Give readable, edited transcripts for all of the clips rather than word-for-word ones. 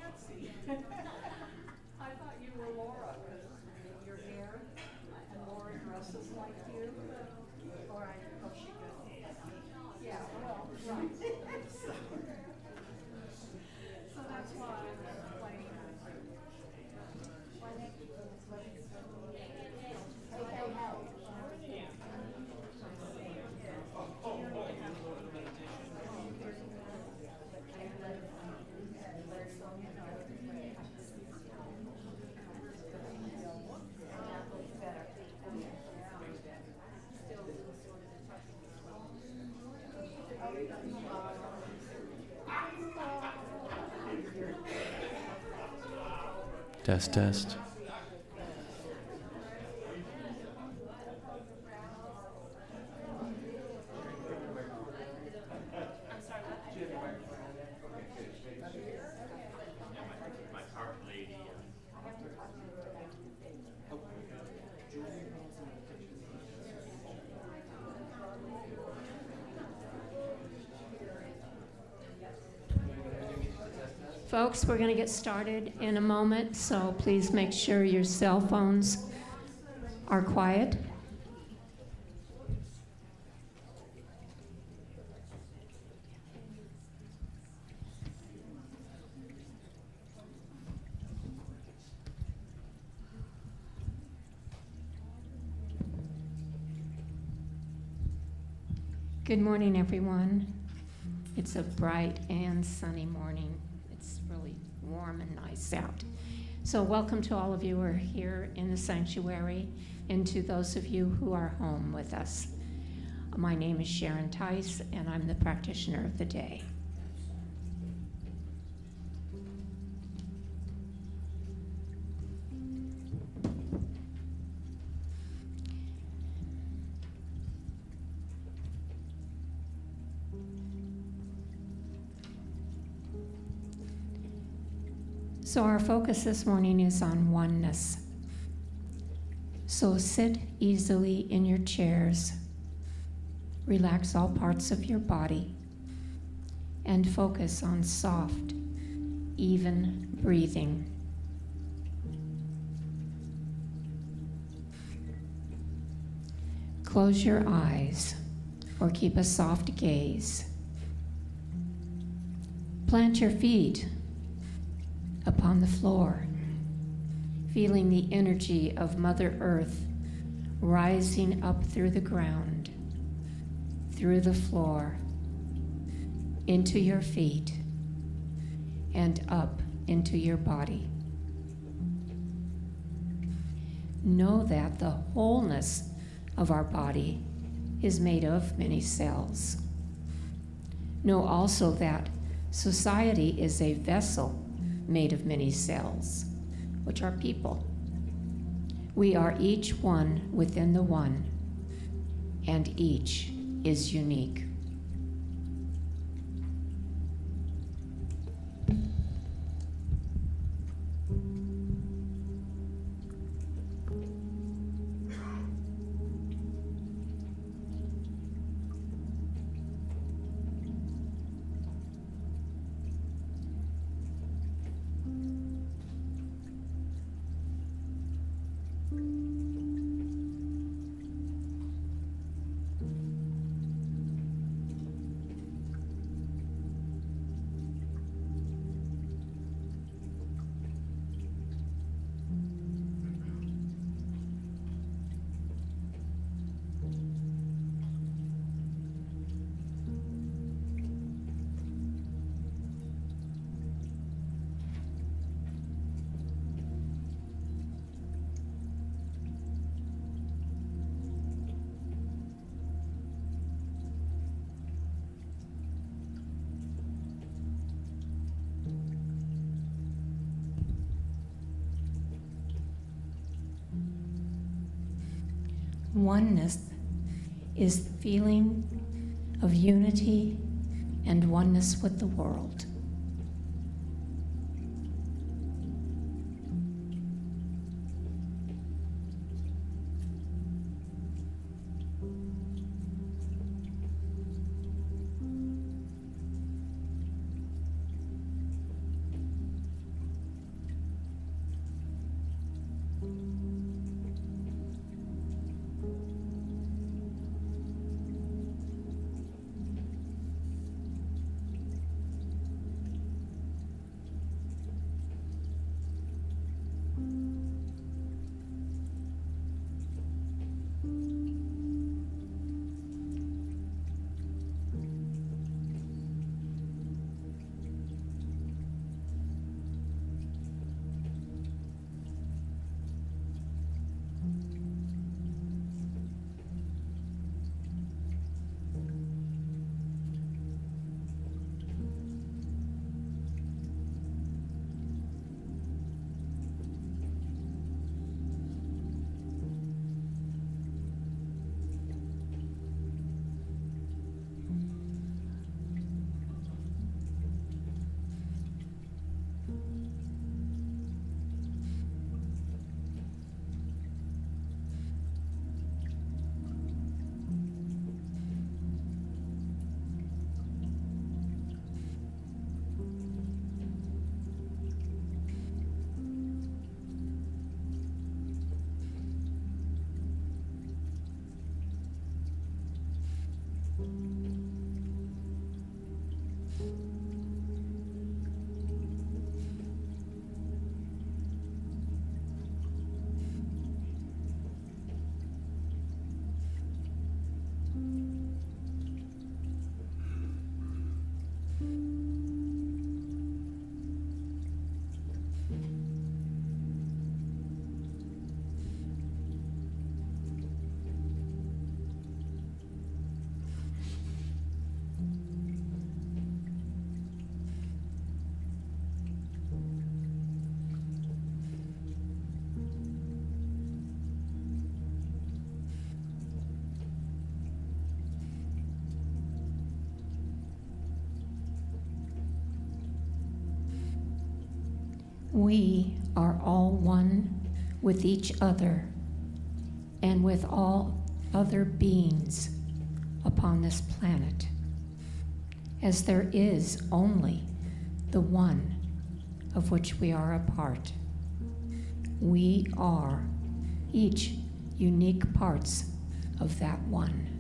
Betsy. I thought you were Laura because your hair and Laura dresses like you. Or she could. Yeah, well, right. So that's why I was playing. Test, test. Folks, we're going to get started in a moment, so please make sure your cell phones are quiet. Good morning, everyone. It's a bright and sunny morning. It's really warm and nice out. So welcome to all of you who are here in the sanctuary and to those of you who are home with us. My name is Sharon Tice, and I'm the practitioner of the day. So our focus this morning is on oneness. So sit easily in your chairs, relax all parts of your body, and focus on soft, even breathing. Close your eyes or keep a soft gaze. Plant your feet upon the floor, feeling the energy of Mother Earth rising up through the ground, through the floor, into your feet, and up into your body. Know that the wholeness of our body is made of many cells. Know also that society is a vessel made of many cells, which are people. We are each one within the one, and each is unique. Oneness is the feeling of unity and oneness with the world. We are all one with each other and with all other beings upon this planet, as there is only the one of which we are a part. We are each unique parts of that one.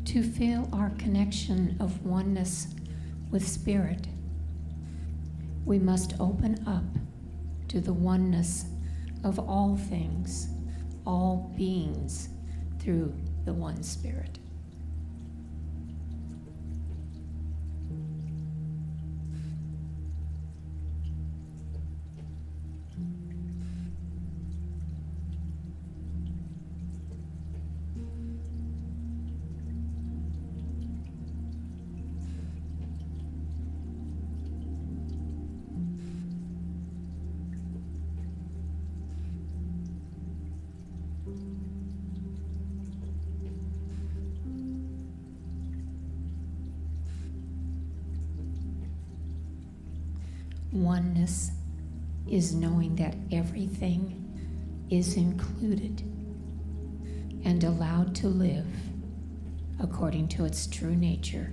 To feel our connection of oneness with Spirit, we must open up to the oneness of all things, all beings, through the one Spirit. Oneness is knowing that everything is included and allowed to live according to its true nature.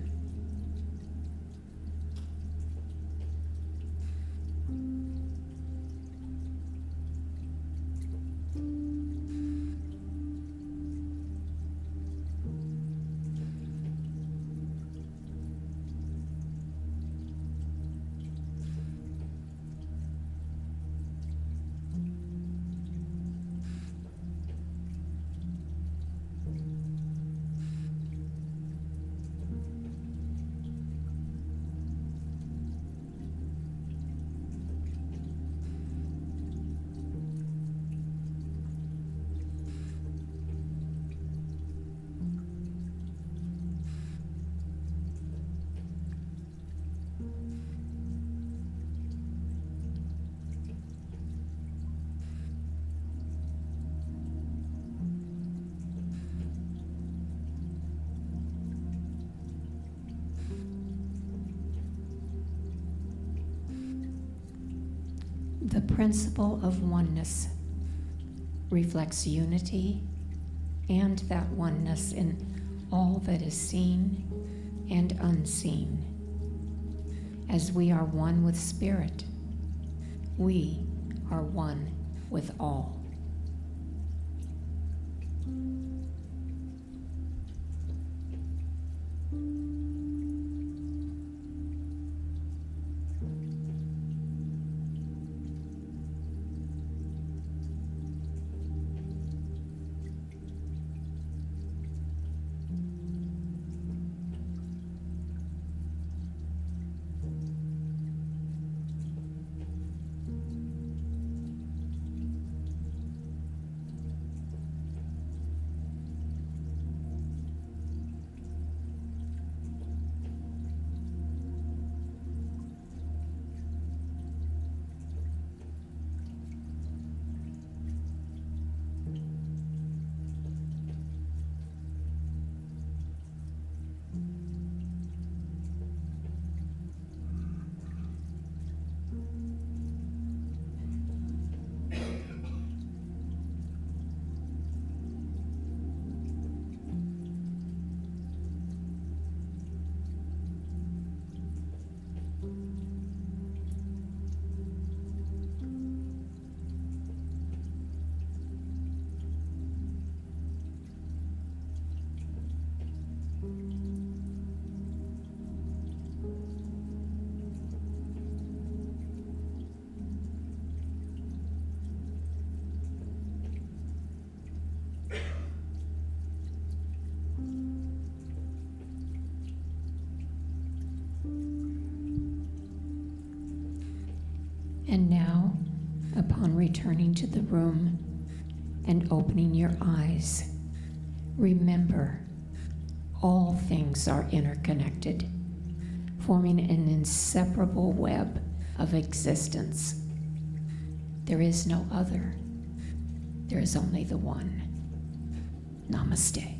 The principle of oneness reflects unity and that oneness in all that is seen and unseen, As we are one with Spirit, we are one with all. And now, upon returning to the room and opening your eyes, remember all things are interconnected, forming an inseparable web of existence. There is no other. There is only the one. Namaste.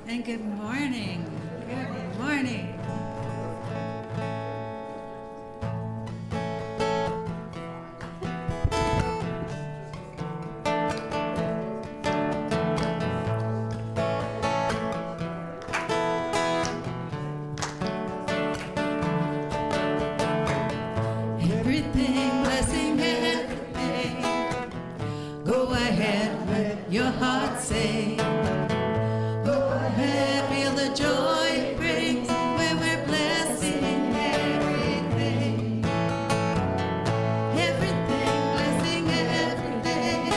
And good morning. Good morning. Everything, blessing, everything. Go ahead, let your heart say. Go ahead, feel the joy it brings when we're blessing everything. Everything, blessing everything.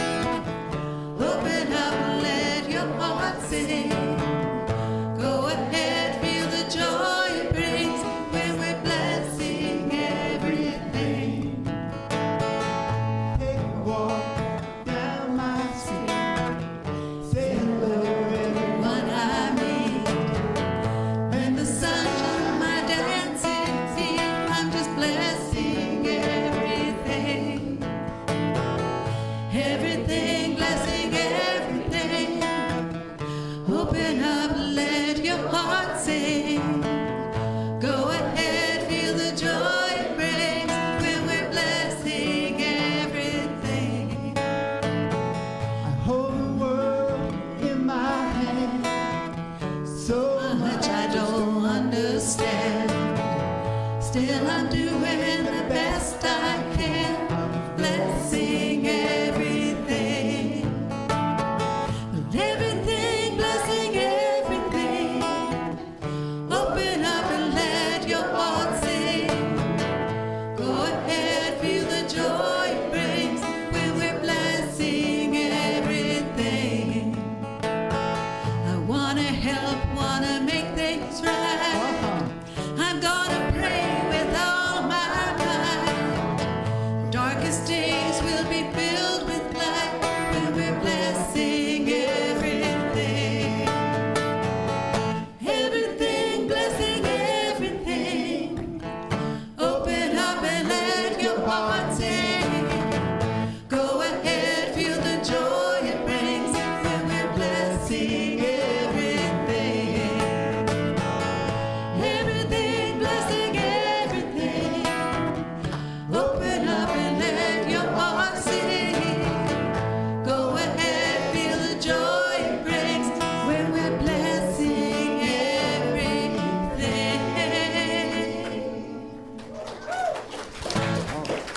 Open up and let your heart sing. Go ahead, feel the joy it brings when we're blessing everything. Take a walk down my street. Say hello, everyone. What I mean, when the sun shines my dancing feet, I'm just blessing everything. Everything, blessing everything. Open up, let your heart sing. Go ahead, feel the joy it brings when we're blessing everything. I hold the world in my hand. So Much I don't understand. Still I'm doing the best I can, blessing everything. Everything, blessing everything. Open up and let your heart sing. Go ahead, feel the joy it brings when we're blessing everything. I wanna help, wanna make things right. I'm gonna pray with all my might. Darkest days will be filled with light when we're blessing everything. Everything, blessing everything. Open up and let your heart sing. Go ahead, feel the joy it brings when we're blessing everything. Everything, blessing everything. Open up and let your heart sing. Go ahead, feel the joy it brings when we're blessing everything.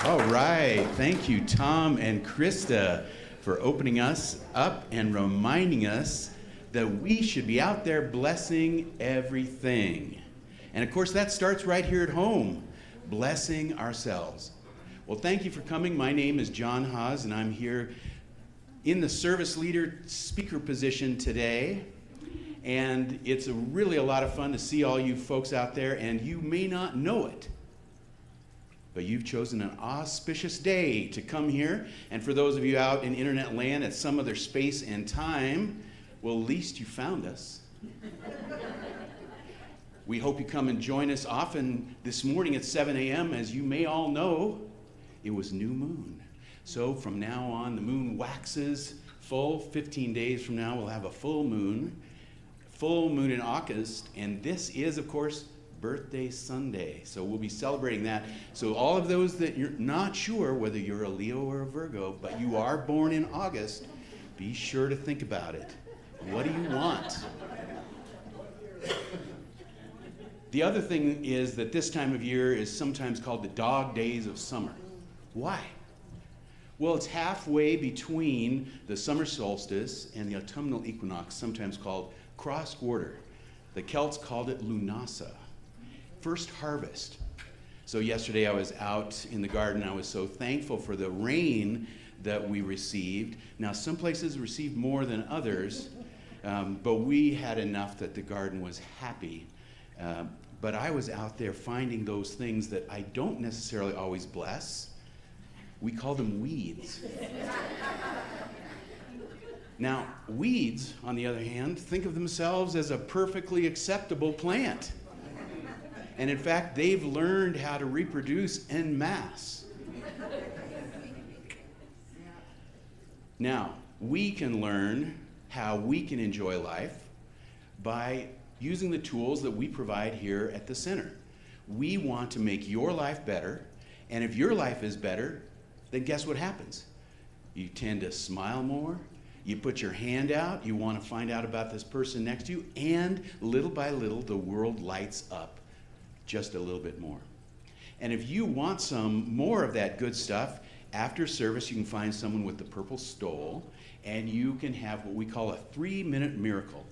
All right. Thank you, Tom and Krista, for opening us up and reminding us that we should be out there blessing everything. And of course, that starts right here at home, blessing ourselves. Well, thank you for coming. My name is John Haas, and I'm here in the service leader speaker position today. And it's really a lot of fun to see all you folks out there, and you may not know it, but you've chosen an auspicious day to come here. And for those of you out in internet land at some other space and time, well, at least you found us. We hope you come and join us often. This morning at 7 a.m., as you may all know, it was new moon. So from now on, the moon waxes full. 15 days from now, we'll have a full moon in August. And this is, of course, Birthday Sunday. So we'll be celebrating that. So all of those that you're not sure whether you're a Leo or a Virgo, but you are born in August, be sure to think about it. What do you want? The other thing is that this time of year is sometimes called the dog days of summer. Why? Well, it's halfway between the summer solstice and the autumnal equinox, sometimes called cross quarter. The Celts called it lunasa, first harvest. So yesterday I was out in the garden. I was so thankful for the rain that we received. Now, some places received more than others, but we had enough that the garden was happy. But I was out there finding those things that I don't necessarily always bless. We call them weeds. Now, weeds, on the other hand, think of themselves as a perfectly acceptable plant. And in fact, they've learned how to reproduce en masse. Now, we can learn how we can enjoy life by using the tools that we provide here at the center. We want to make your life better, and if your life is better, then guess what happens? You tend to smile more, you put your hand out, you want to find out about this person next to you, and little by little, the world lights up just a little bit more. And if you want some more of that good stuff, after service, you can find someone with the purple stole, and you can have what we call a 3-minute miracle.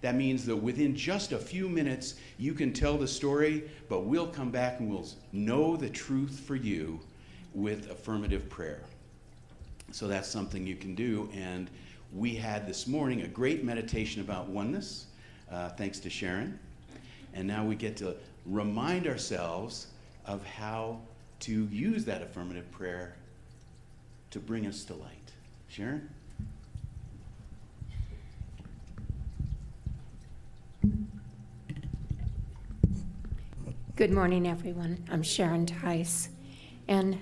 That means that within just a few minutes, you can tell the story, but we'll come back and we'll know the truth for you with affirmative prayer. So that's something you can do. And we had this morning a great meditation about oneness, thanks to Sharon. And now we get to remind ourselves of how to use that affirmative prayer to bring us to light. Sharon? Good morning, everyone. I'm Sharon Tice, and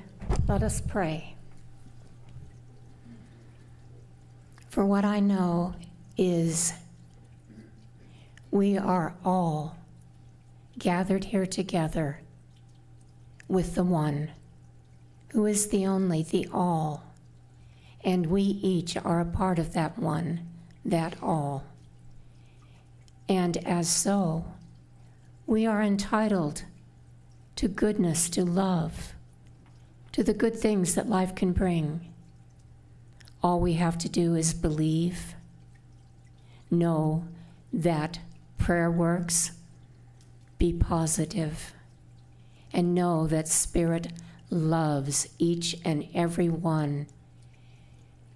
let us pray. For what I know is we are all gathered here together with the one who is the only, the all, and we each are a part of that one, that all. And as so, we are entitled to goodness, to love, to the good things that life can bring. All we have to do is believe, know that prayer works, be positive, and know that Spirit loves each and every one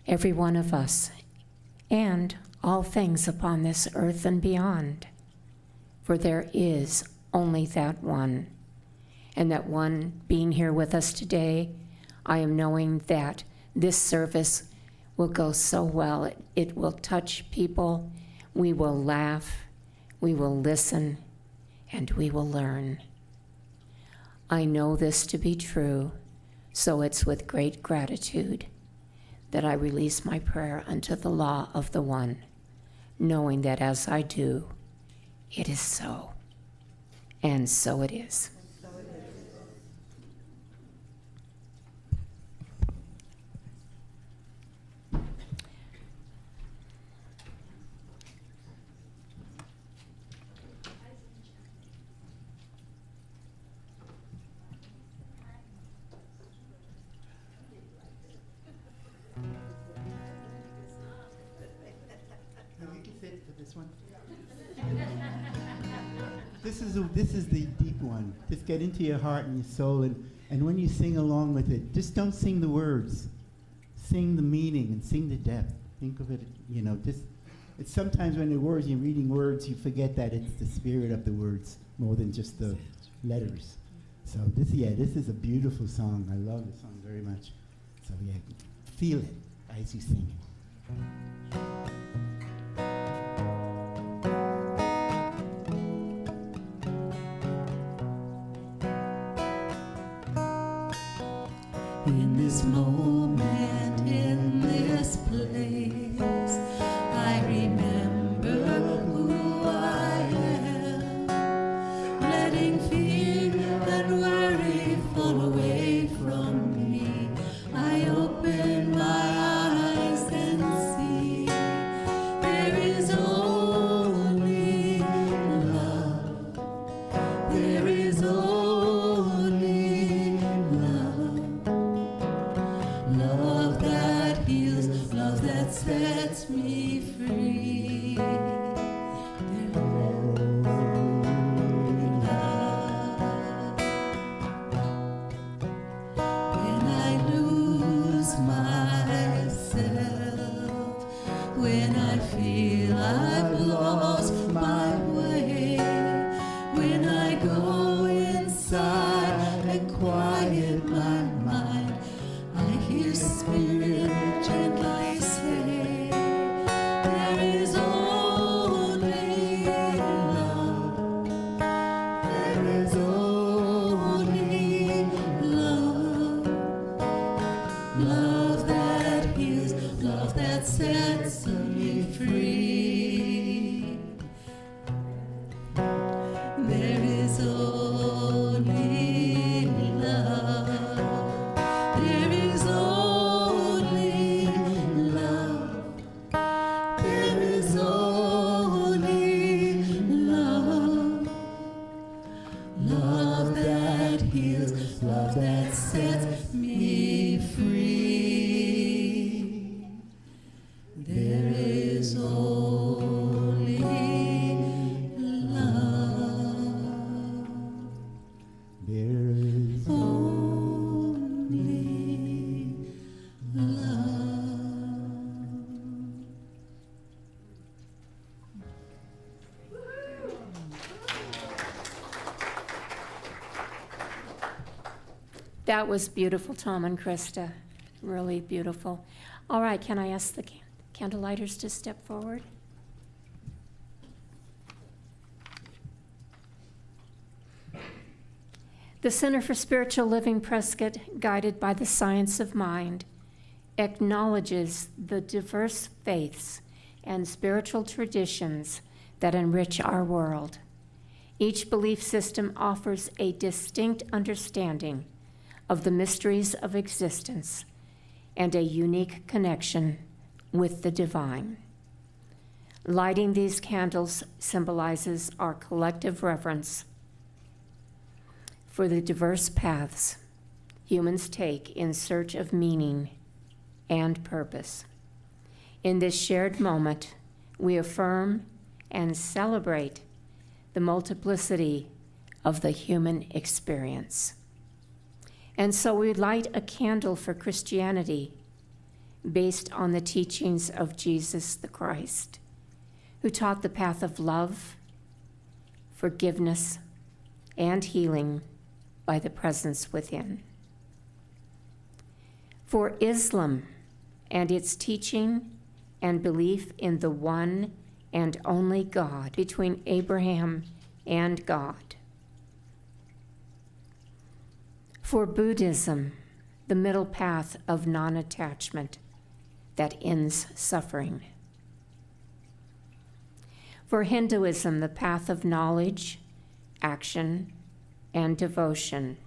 of us, and all things upon this earth and beyond. For there is only that one. And that one being here with us today, I am knowing that this service will go so well. It will touch people. We will laugh. We will listen. And we will learn. I know this to be true, so it's with great gratitude that I release my prayer unto the law of the one, knowing that as I do, it is so. And so it is. You can sit for this one. This is the deep one. Just get into your heart and your soul, and when you sing along with it, just don't sing the words. Sing the meaning and sing the depth. Think of it, it's sometimes when the words, you're reading words, you forget that it's the spirit of the words more than just the letters. So this is a beautiful song. I love the song very much. So yeah, feel it as you sing it. In this moment, in this place, I remember who I am, letting fear and worry fall away from me. I open my eyes and see there is only love. There is only love. Love that heals, love that That was beautiful, Tom and Krista. Really beautiful. All right, can I ask the candlelighters to step forward? The Center for Spiritual Living Prescott, guided by the science of mind, acknowledges the diverse faiths and spiritual traditions that enrich our world. Each belief system offers a distinct understanding of the mysteries of existence and a unique connection with the divine. Lighting these candles symbolizes our collective reverence for the diverse paths humans take in search of meaning and purpose. In this shared moment, we affirm and celebrate the multiplicity of the human experience. And so we light a candle for Christianity based on the teachings of Jesus the Christ, who taught the path of love, forgiveness, and healing by the presence within. For Islam and its teaching and belief in the one and only God between Abraham and God. For Buddhism, the middle path of non-attachment that ends suffering. For Hinduism, the path of knowledge, action, and devotion.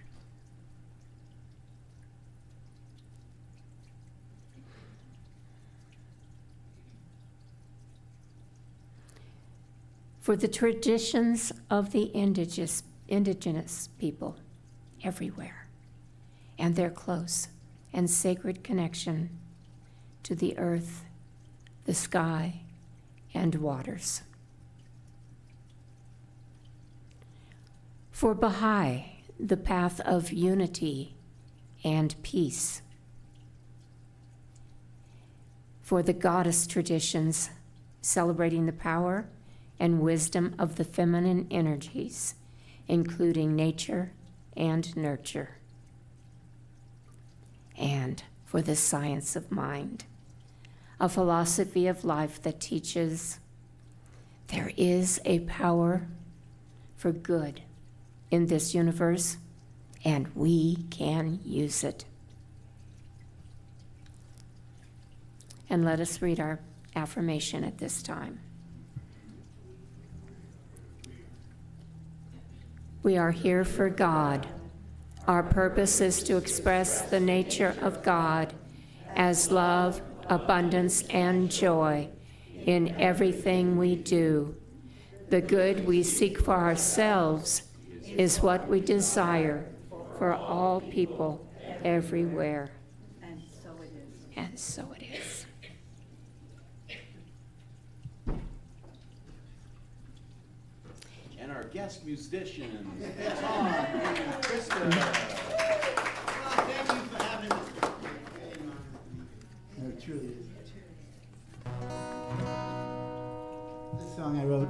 For the traditions of the indigenous people everywhere, and their close and sacred connection to the earth, the sky, and waters. For Baha'i, the path of unity and peace. For the goddess traditions, celebrating the power and wisdom of the feminine energies, including nature and nurture. And for the science of mind, a philosophy of life that teaches there is a power for good in this universe, and we can use it. And let us read our affirmation at this time. We are here for God. Our purpose is to express the nature of God as love, abundance, and joy in everything we do. The good we seek for ourselves is what we desire for all people everywhere. And so it is. And so it is. And our guest musicians, Tom and Krista. Thank you for having us. No, it truly is. This song I wrote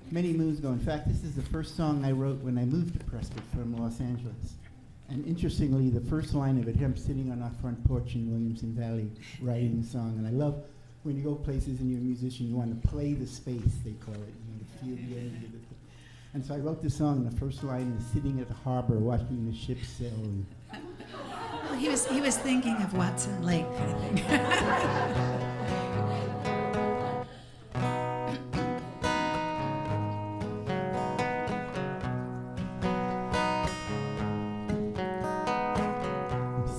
many moons ago. In fact, this is the first song I wrote when I moved to Prescott from Los Angeles. And interestingly, the first line of it, I'm sitting on our front porch in Williamson Valley writing the song. And I love when you go places and you're a musician, you want to play the space, they call it. You want to feel the energy of it. And so I wrote this song, and the first line is sitting at the harbor watching the ship sail. And Well, he was thinking of Watson Lake, I think.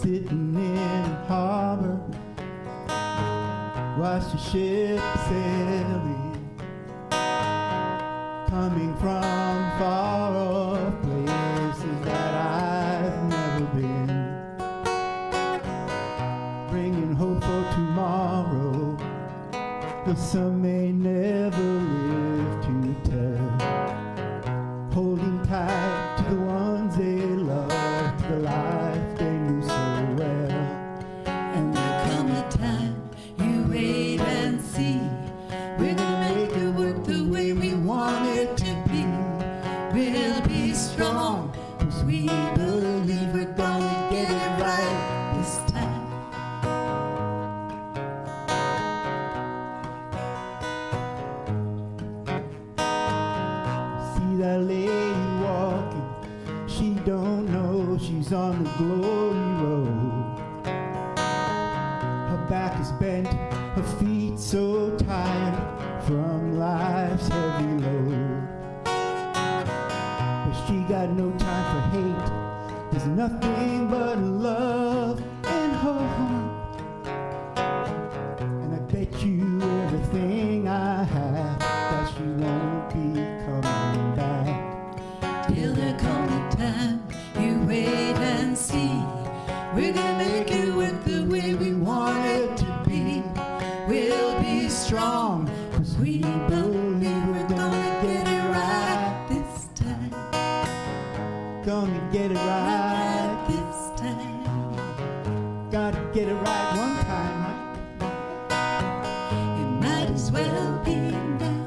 sitting in the harbor, watch the ship sailing, coming from far off places that I've never been, bringing hope for tomorrow, though some may never live to tell, holding tight to the ones they love, to the life they knew so well. And there'll come a time you wait and see. We're gonna make it work the way we want it to be. We'll be strong, 'cause we believe we're gonna get it She's on the glory road. Her back is bent, her feet so tired from life's heavy load. But she got no time for hate. There's nothing but love in her heart. And I bet you everything I have that she won't be coming back. Till there comes a time you wait and see. We're gonna make it work the way we want it to be. We'll be strong, 'cause we believe we're gonna get it right this time. Gonna get it right. This time. Gotta get it right one time, right? It might as well be now.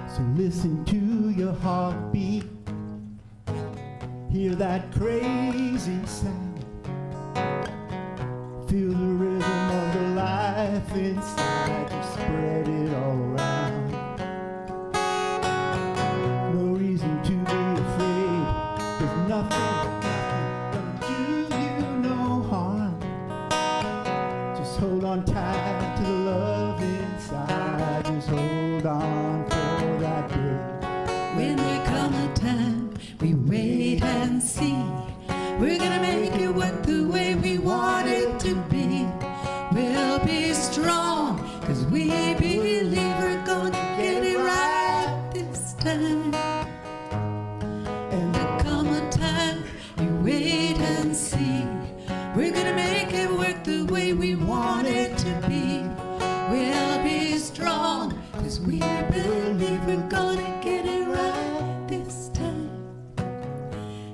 So listen to your heartbeat. Hear that crazy sound. Feel the rhythm of the life inside you. Spread it all around. No reason to be afraid. There's nothing gonna do you no harm. Just hold on tight to the love inside. Just hold on for that day. When there come a time we wait and see. We're gonna make it work the way we want it to be. We'll be strong, 'cause we believe we're gonna get it right this time. And there come a time you wait and see. We're gonna make it work the way we want it to be. We'll be strong, 'cause we believe we're gonna get it right this time.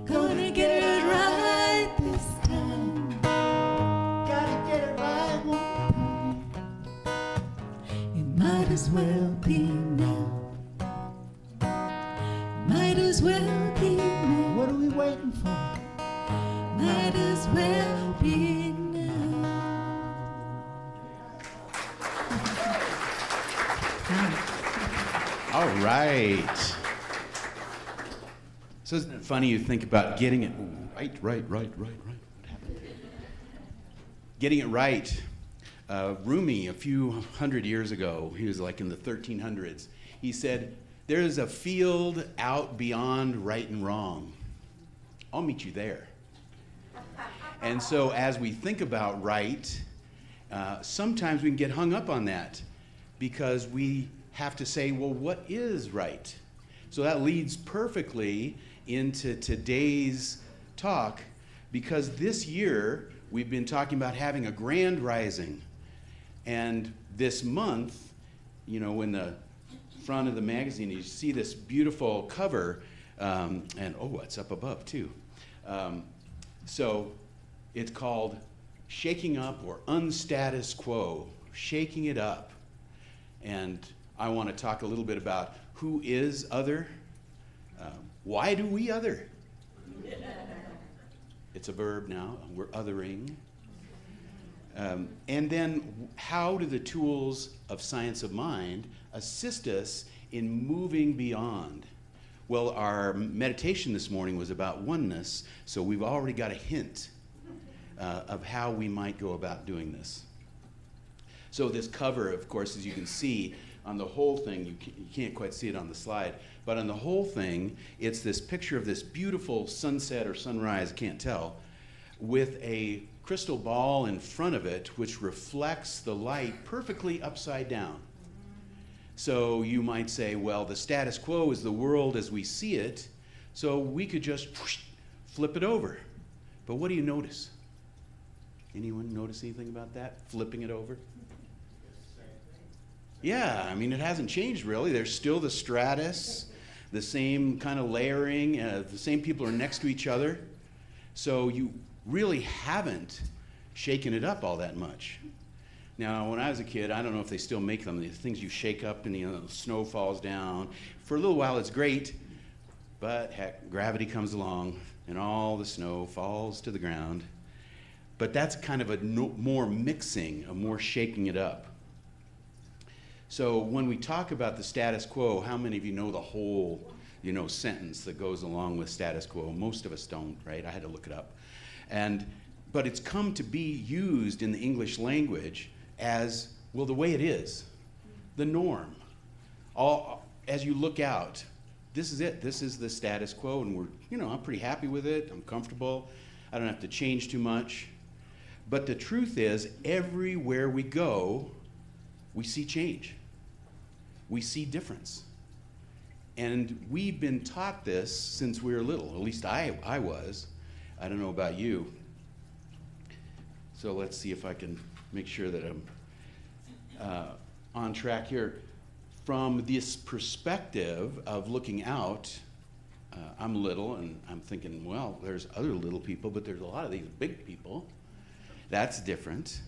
Gonna get it right this time. Gotta get it right one time. It might as well be now. Might as well be now. What are we waiting for? Might as well be now. All right. So isn't it funny you think about getting it right. What happened? Getting it right. Rumi, a few hundred years ago, he was like in the 1300s, he said, "There's a field out beyond right and wrong. I'll meet you there." And so as we think about right, sometimes we can get hung up on that because we have to say, well, what is right? So that leads perfectly into today's talk, because this year we've been talking about having a grand rising. And this month, you know, in the front of the magazine, you see this beautiful cover, and oh, it's up above too. So it's called Shaking Up or Unstatus Quo, Shaking It Up. And I want to talk a little bit about who is other. Why do we other? It's a verb now, we're othering. And then how do the tools of science of mind assist us in moving beyond? Well, our meditation this morning was about oneness, so we've already got a hint of how we might go about doing this. So this cover, of course, as you can see on the whole thing, you can't quite see it on the slide, but on the whole thing, it's this picture of this beautiful sunset or sunrise, I can't tell, with a crystal ball in front of it which reflects the light perfectly upside down. So you might say, well, the status quo is the world as we see it, so we could just flip it over. But what do you notice? Anyone notice anything about that? Flipping it over? Yeah, I mean, it hasn't changed really. There's still the stratus, the same kind of layering, the same people are next to each other. So you really haven't shaken it up all that much. Now, when I was a kid, I don't know if they still make them, the things you shake up and the snow falls down. For a little while it's great, but heck, gravity comes along and all the snow falls to the ground. But that's kind of a more mixing, a more shaking it up. So when we talk about the status quo, how many of you know the whole, sentence that goes along with status quo? Most of us don't, right? I had to look it up. But it's come to be used in the English language as, well, the way it is, the norm. As you look out, this is it. This is the status quo, and I'm pretty happy with it. I'm comfortable. I don't have to change too much. But the truth is, everywhere we go, we see change. We see difference. And we've been taught this since we were little. At least I was. I don't know about you. So let's see if I can make sure that I'm on track here. From this perspective of looking out, I'm little and I'm thinking, well, there's other little people, but there's a lot of these big people. That's different.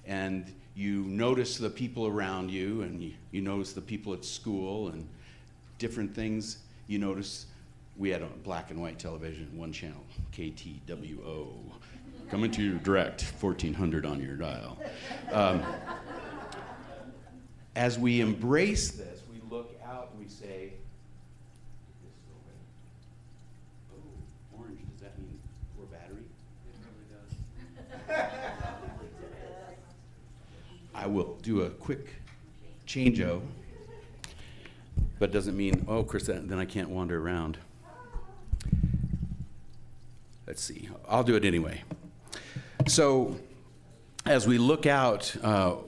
And you notice the people around you, and you notice the people at school and different things. You notice we had a black and white television, one channel, KTWO, coming to you direct, 1400 on your dial. As we embrace this, we look out and we say, oh, orange, does that mean poor battery? It really does. I will do a quick change-o, but it doesn't mean, oh, Chris, then I can't wander around. Let's see, I'll do it anyway. So, as we look out,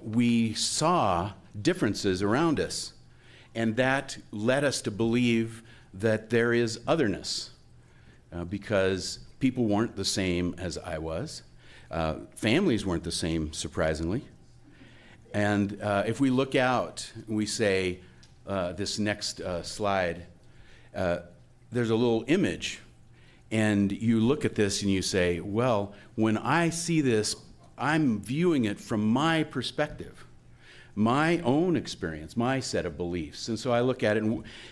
we saw differences around us, and that led us to believe that there is otherness, because people weren't the same as I was. Families weren't the same, surprisingly. And if we look out, we say, this next slide, there's a little image, and you look at this and you say, well, when I see this, I'm viewing it from my perspective, my own experience, my set of beliefs. And so I look at it,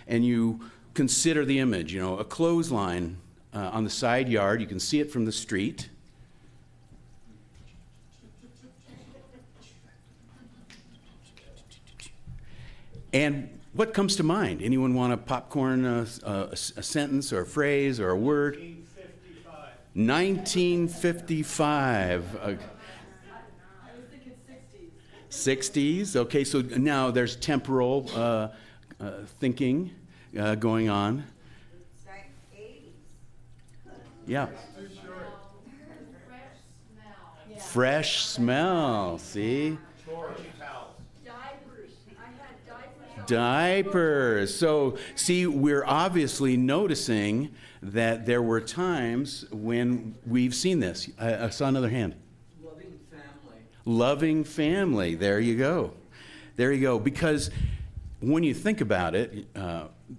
and you consider the image, a clothesline on the side yard. You can see it from the street. And what comes to mind? Anyone want to popcorn a sentence or a phrase or a word? 1955. 1955. 60s. Okay, so now there's temporal thinking going on. It's like 80s. Yeah. Too short. Fresh smell. See? Diapers. So, see, we're obviously noticing that there were times when we've seen this. I saw another hand. Loving family. Loving family. There you go. There you go. Because when you think about it,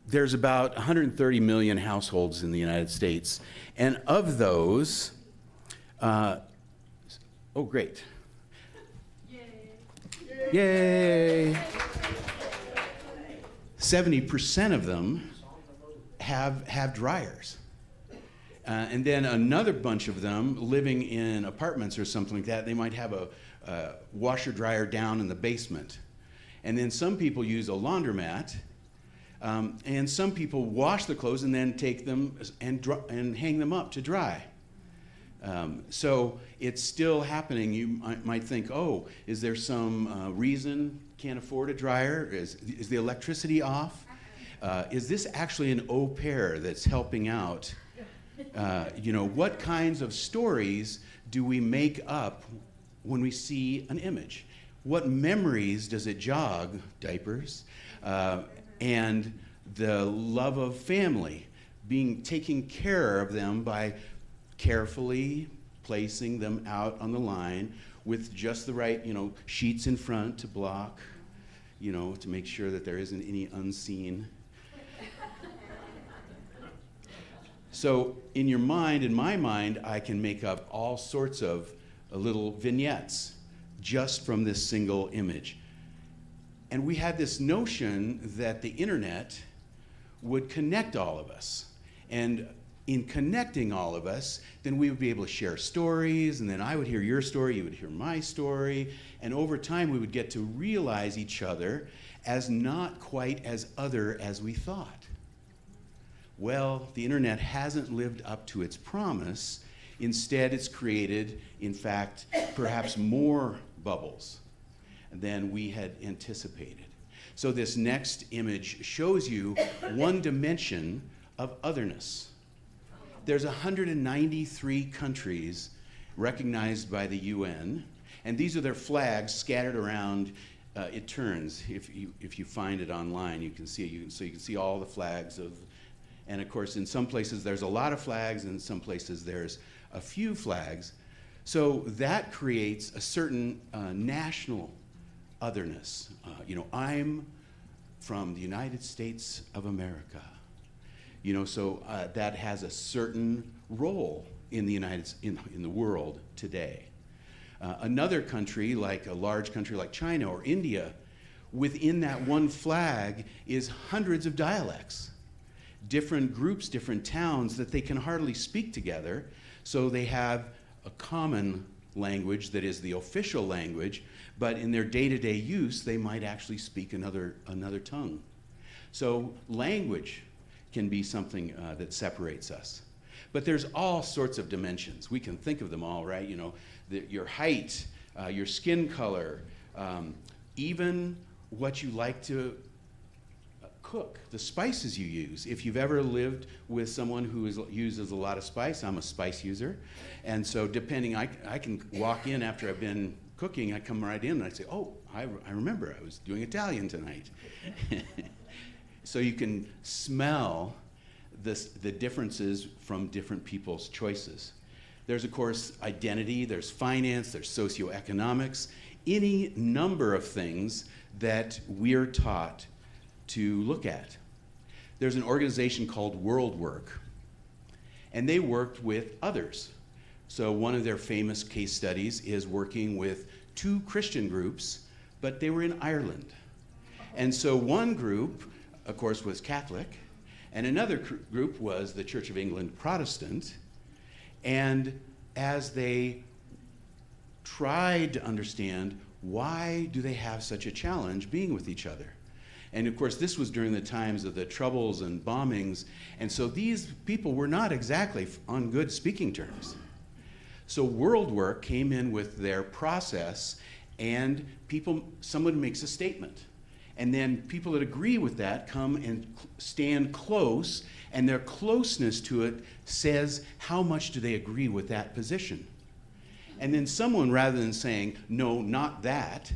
there's about 130 million households in the United States. And of those, oh, great. Yay. 70% of them have dryers. And then another bunch of them living in apartments or something like that, they might have a washer dryer down in the basement. And then some people use a laundromat, and some people wash their clothes and then take them and hang them up to dry. So it's still happening. You might think, oh, is there some reason can't afford a dryer? Is the electricity off? Is this actually an au pair that's helping out? What kinds of stories do we make up when we see an image? What memories does it jog? Diapers, and the love of family, taking care of them by carefully placing them out on the line with just the right, sheets in front to block, to make sure that there isn't any unseen. So in your mind, in my mind, I can make up all sorts of little vignettes just from this single image. And we had this notion that the internet would connect all of us. And in connecting all of us, then we would be able to share stories, and then I would hear your story, you would hear my story, and over time we would get to realize each other as not quite as other as we thought. Well, the internet hasn't lived up to its promise. Instead, it's created, in fact, perhaps more bubbles than we had anticipated. So this next image shows you one dimension of otherness. There's 193 countries recognized by the UN, and these are their flags scattered around. It turns. If you find it online, you can see it. So you can see all the flags of, and of course, in some places there's a lot of flags, and in some places there's a few flags. So that creates a certain national otherness. I'm from the United States of America. So that has a certain role in the in the world today. Another country, like a large country like China or India, within that one flag is hundreds of dialects, different groups, different towns that they can hardly speak together, so they have a common language that is the official language, but in their day-to-day use, they might actually speak another tongue. So language can be something that separates us. But there's all sorts of dimensions. We can think of them all, right? Your height, your skin color, even what you like to cook, the spices you use. If you've ever lived with someone who uses a lot of spice, I'm a spice user. And so depending, I can walk in after I've been cooking, I come right in and I say, oh, I remember I was doing Italian tonight. So you can smell the differences from different people's choices. There's, of course, identity, there's finance, there's socioeconomics, any number of things that we're taught to look at. There's an organization called World Work, and they worked with others. So one of their famous case studies is working with two Christian groups, but they were in Ireland. And so one group, of course, was Catholic, and another group was the Church of England Protestant. And as they tried to understand why do they have such a challenge being with each other. And of course, this was during the times of the Troubles and bombings, and so these people were not exactly on good speaking terms. So World Work came in with their process, and someone makes a statement. And then people that agree with that come and stand close, and their closeness to it says how much do they agree with that position. And then someone, rather than saying, no, not that,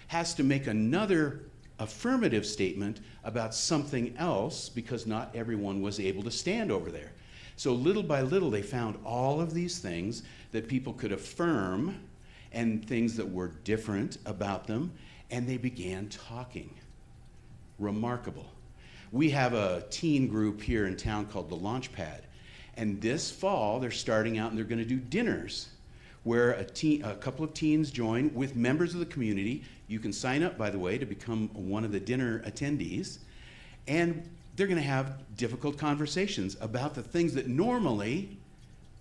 has to make another affirmative statement about something else, because not everyone was able to stand over there. So little by little, they found all of these things that people could affirm and things that were different about them, and they began talking. Remarkable. We have a teen group here in town called the Launchpad, and this fall they're starting out and they're going to do dinners where a couple of teens join with members of the community. You can sign up, by the way, to become one of the dinner attendees, and they're going to have difficult conversations about the things that normally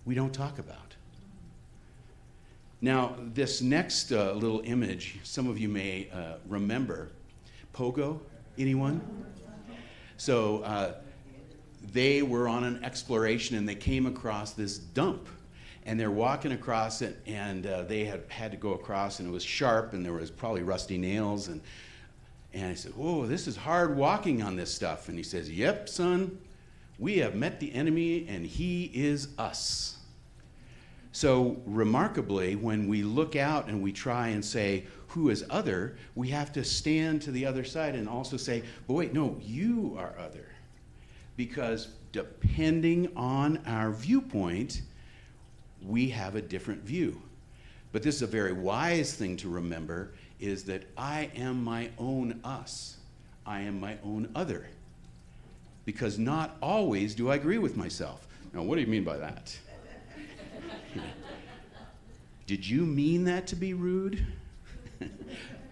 we don't talk about. Now, this next little image, some of you may remember. Pogo, anyone? So they were on an exploration and they came across this dump. And they're walking across it, and they had to go across, and it was sharp, and there was probably rusty nails. And I said, "Oh, this is hard walking on this stuff." And he says, "Yep, son, we have met the enemy, and he is us." So remarkably, when we look out and we try and say, who is other, we have to stand to the other side and also say, but wait, no, you are other. Because depending on our viewpoint, we have a different view. But this is a very wise thing to remember, is that I am my own us. I am my own other. Because not always do I agree with myself. Now, what do you mean by that? Did you mean that to be rude?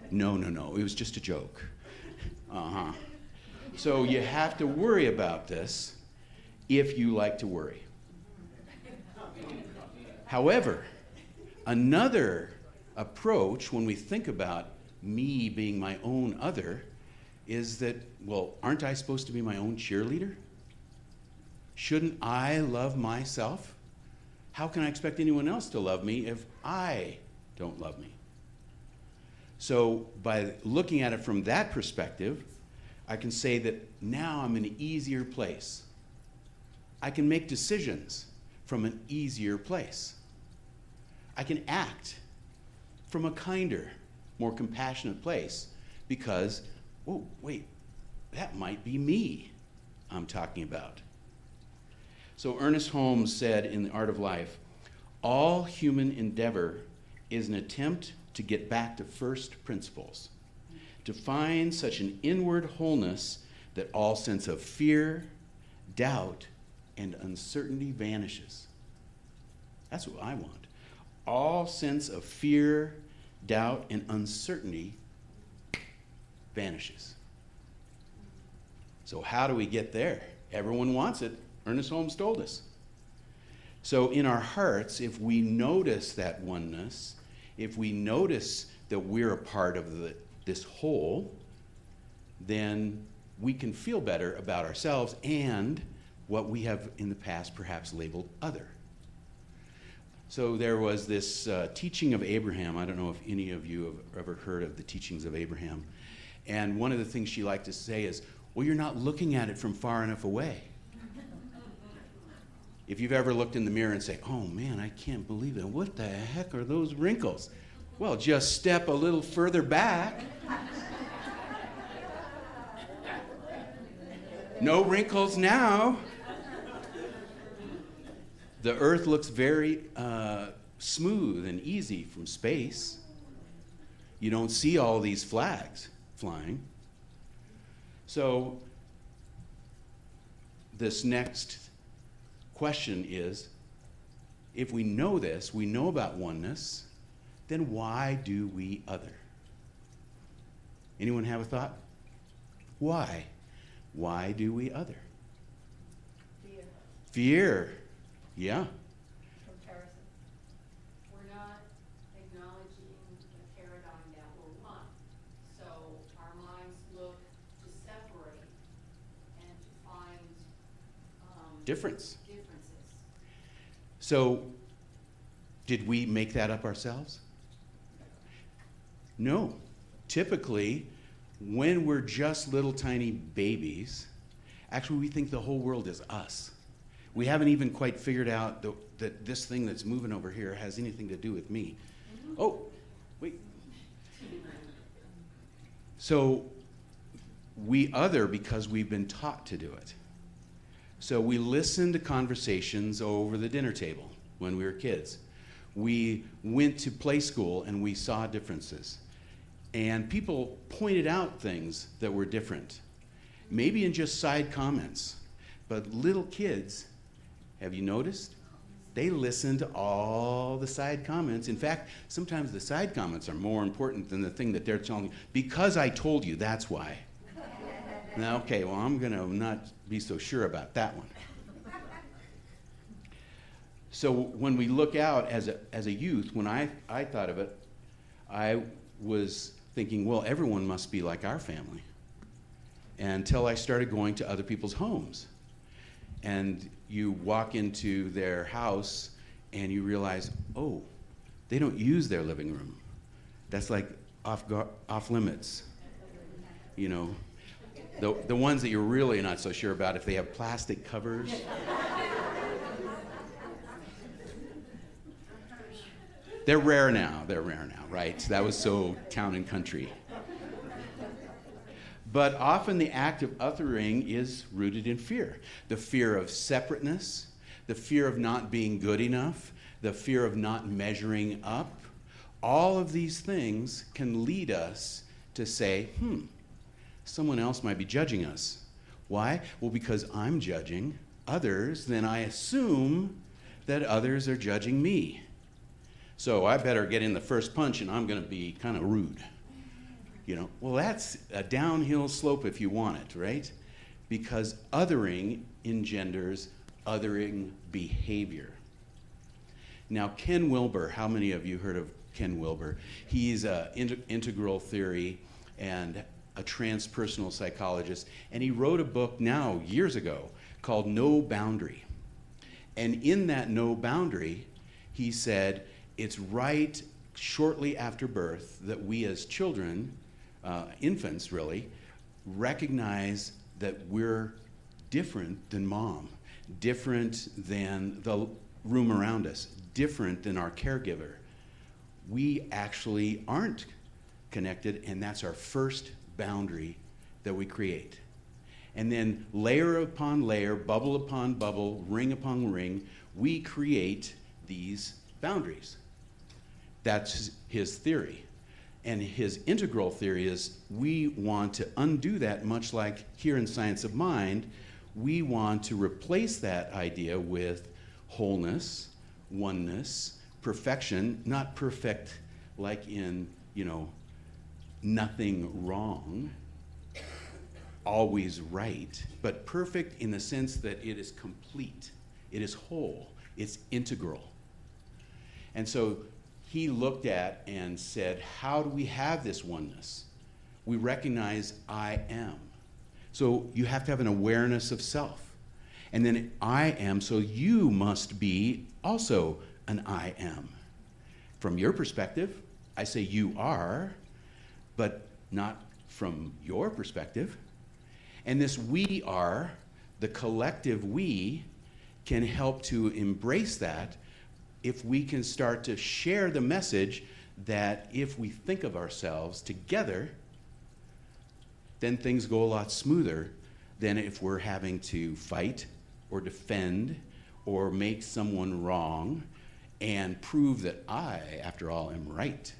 No, it was just a joke. So you have to worry about this if you like to worry. However, another approach when we think about me being my own other is that, well, aren't I supposed to be my own cheerleader? Shouldn't I love myself? How can I expect anyone else to love me if I don't love me? So by looking at it from that perspective, I can say that now I'm in an easier place. I can make decisions from an easier place. I can act from a kinder, more compassionate place because, oh, wait, that might be me I'm talking about. So Ernest Holmes said in The Art of Life, all human endeavor is an attempt to get back to first principles, to find such an inward wholeness that all sense of fear, doubt, and uncertainty vanishes. That's what I want. All sense of fear, doubt, and uncertainty vanishes. So how do we get there? Everyone wants it. Ernest Holmes told us. So in our hearts, if we notice that oneness, if we notice that we're a part of this whole, then we can feel better about ourselves and what we have in the past perhaps labeled other. So there was this teaching of Abraham. I don't know if any of you have ever heard of the teachings of Abraham. And one of the things she liked to say is, well, you're not looking at it from far enough away. If you've ever looked in the mirror and say, oh man, I can't believe it. What the heck are those wrinkles? Well, just step a little further back. No wrinkles now. The earth looks very smooth and easy from space. You don't see all these flags flying. So this next question is, if we know this, we know about oneness, then why do we other? Anyone have a thought? Why? Why do we other? Fear. Fear. Yeah. Comparison. We're not acknowledging the paradigm that we're one. So our minds look to separate and to find Difference. differences. So, did we make that up ourselves? No. Typically, when we're just little tiny babies, actually we think the whole world is us. We haven't even quite figured out that this thing that's moving over here has anything to do with me. Oh, wait. So, we other because we've been taught to do it. So we listened to conversations over the dinner table when we were kids. We went to play school and we saw differences. And people pointed out things that were different, maybe in just side comments. But little kids, have you noticed? They listen to all the side comments. In fact, sometimes the side comments are more important than the thing that they're telling you. Because I told you, that's why. Now, okay, well, I'm going to not be so sure about that one. So when we look out as a youth, when I thought of it, I was thinking, well, everyone must be like our family. Until I started going to other people's homes. And you walk into their house and you realize, oh, they don't use their living room. That's like off limits. You know, the ones that you're really not so sure about, if they have plastic covers. They're rare now, right? That was so town and country. But often the act of othering is rooted in fear. The fear of separateness, the fear of not being good enough, the fear of not measuring up. All of these things can lead us to say, someone else might be judging us. Why? Well, because I'm judging others, then I assume that others are judging me. So I better get in the first punch and I'm going to be kind of rude. You know, well, that's a downhill slope if you want it, right? Because othering engenders othering behavior. Now, Ken Wilber, how many of you heard of Ken Wilber? He's integral theory, and a transpersonal psychologist, and he wrote a book now, years ago, called No Boundary. And in that No Boundary, he said, it's right shortly after birth that we as children, infants really, recognize that we're different than mom, different than the room around us, different than our caregiver. We actually aren't connected, and that's our first boundary that we create. And then layer upon layer, bubble upon bubble, ring upon ring, we create these boundaries. That's his theory. And his integral theory is we want to undo that, much like here in Science of Mind, we want to replace that idea with wholeness, oneness, perfection, not perfect like in, nothing wrong, always right, but perfect in the sense that it is complete, it is whole, it's integral. And so he looked at and said, how do we have this oneness? We recognize I am. So you have to have an awareness of self. And then I am, so you must be also an I am. From your perspective, I say you are, but not from your perspective. And this we are, the collective we, can help to embrace that if we can start to share the message that if we think of ourselves together, then things go a lot smoother than if we're having to fight or defend or make someone wrong and prove that I, after all, am right.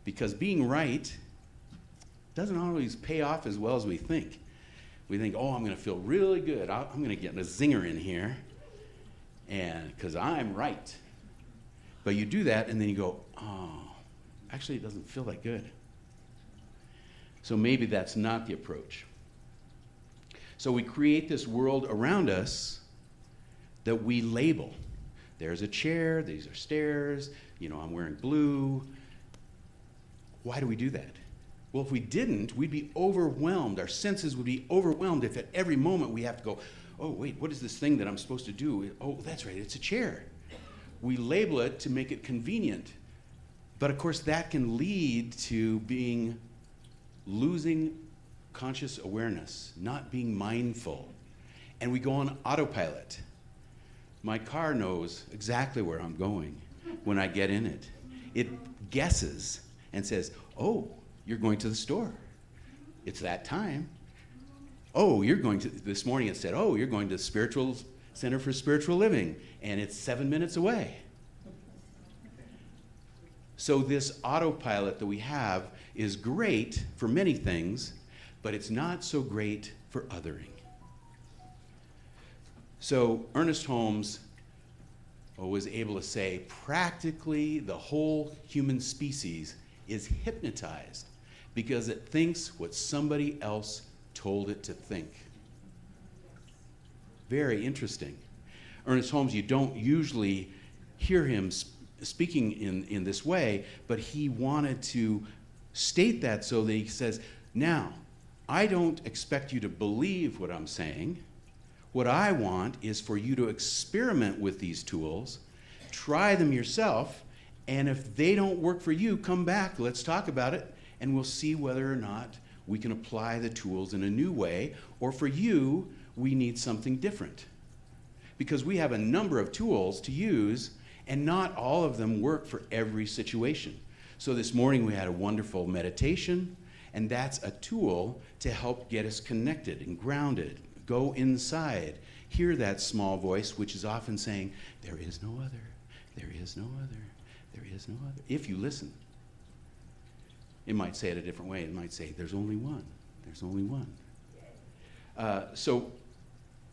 Because being right doesn't always pay off as well as we think. We think, oh, I'm going to feel really good. I'm going to get a zinger in here, and because I'm right. But you do that, and then you go, oh, actually, it doesn't feel that good. So maybe that's not the approach. So we create this world around us that we label. There's a chair, these are stairs, I'm wearing blue. Why do we do that? Well, if we didn't, we'd be overwhelmed. Our senses would be overwhelmed if at every moment we have to go, oh, wait, what is this thing that I'm supposed to do? Oh, that's right, it's a chair. We label it to make it convenient. But of course, that can lead to losing conscious awareness, not being mindful. And we go on autopilot. My car knows exactly where I'm going when I get in it. It guesses and says, oh, you're going to the store. It's that time. Oh, this morning it said, oh, you're going to the Spiritual Center for Spiritual Living, and it's 7 minutes away. So this autopilot that we have is great for many things, but it's not so great for othering. So Ernest Holmes was able to say practically the whole human species is hypnotized because it thinks what somebody else told it to think. Very interesting. Ernest Holmes, you don't usually hear him speaking in this way, but he wanted to state that so that he says, now, I don't expect you to believe what I'm saying. What I want is for you to experiment with these tools, try them yourself, and if they don't work for you, come back, let's talk about it, and we'll see whether or not we can apply the tools in a new way, or for you, we need something different. Because we have a number of tools to use, and not all of them work for every situation. So this morning we had a wonderful meditation, and that's a tool to help get us connected and grounded. Go inside, hear that small voice, which is often saying, there is no other, there is no other, there is no other. If you listen. It might say it a different way. It might say, there's only one, there's only one. So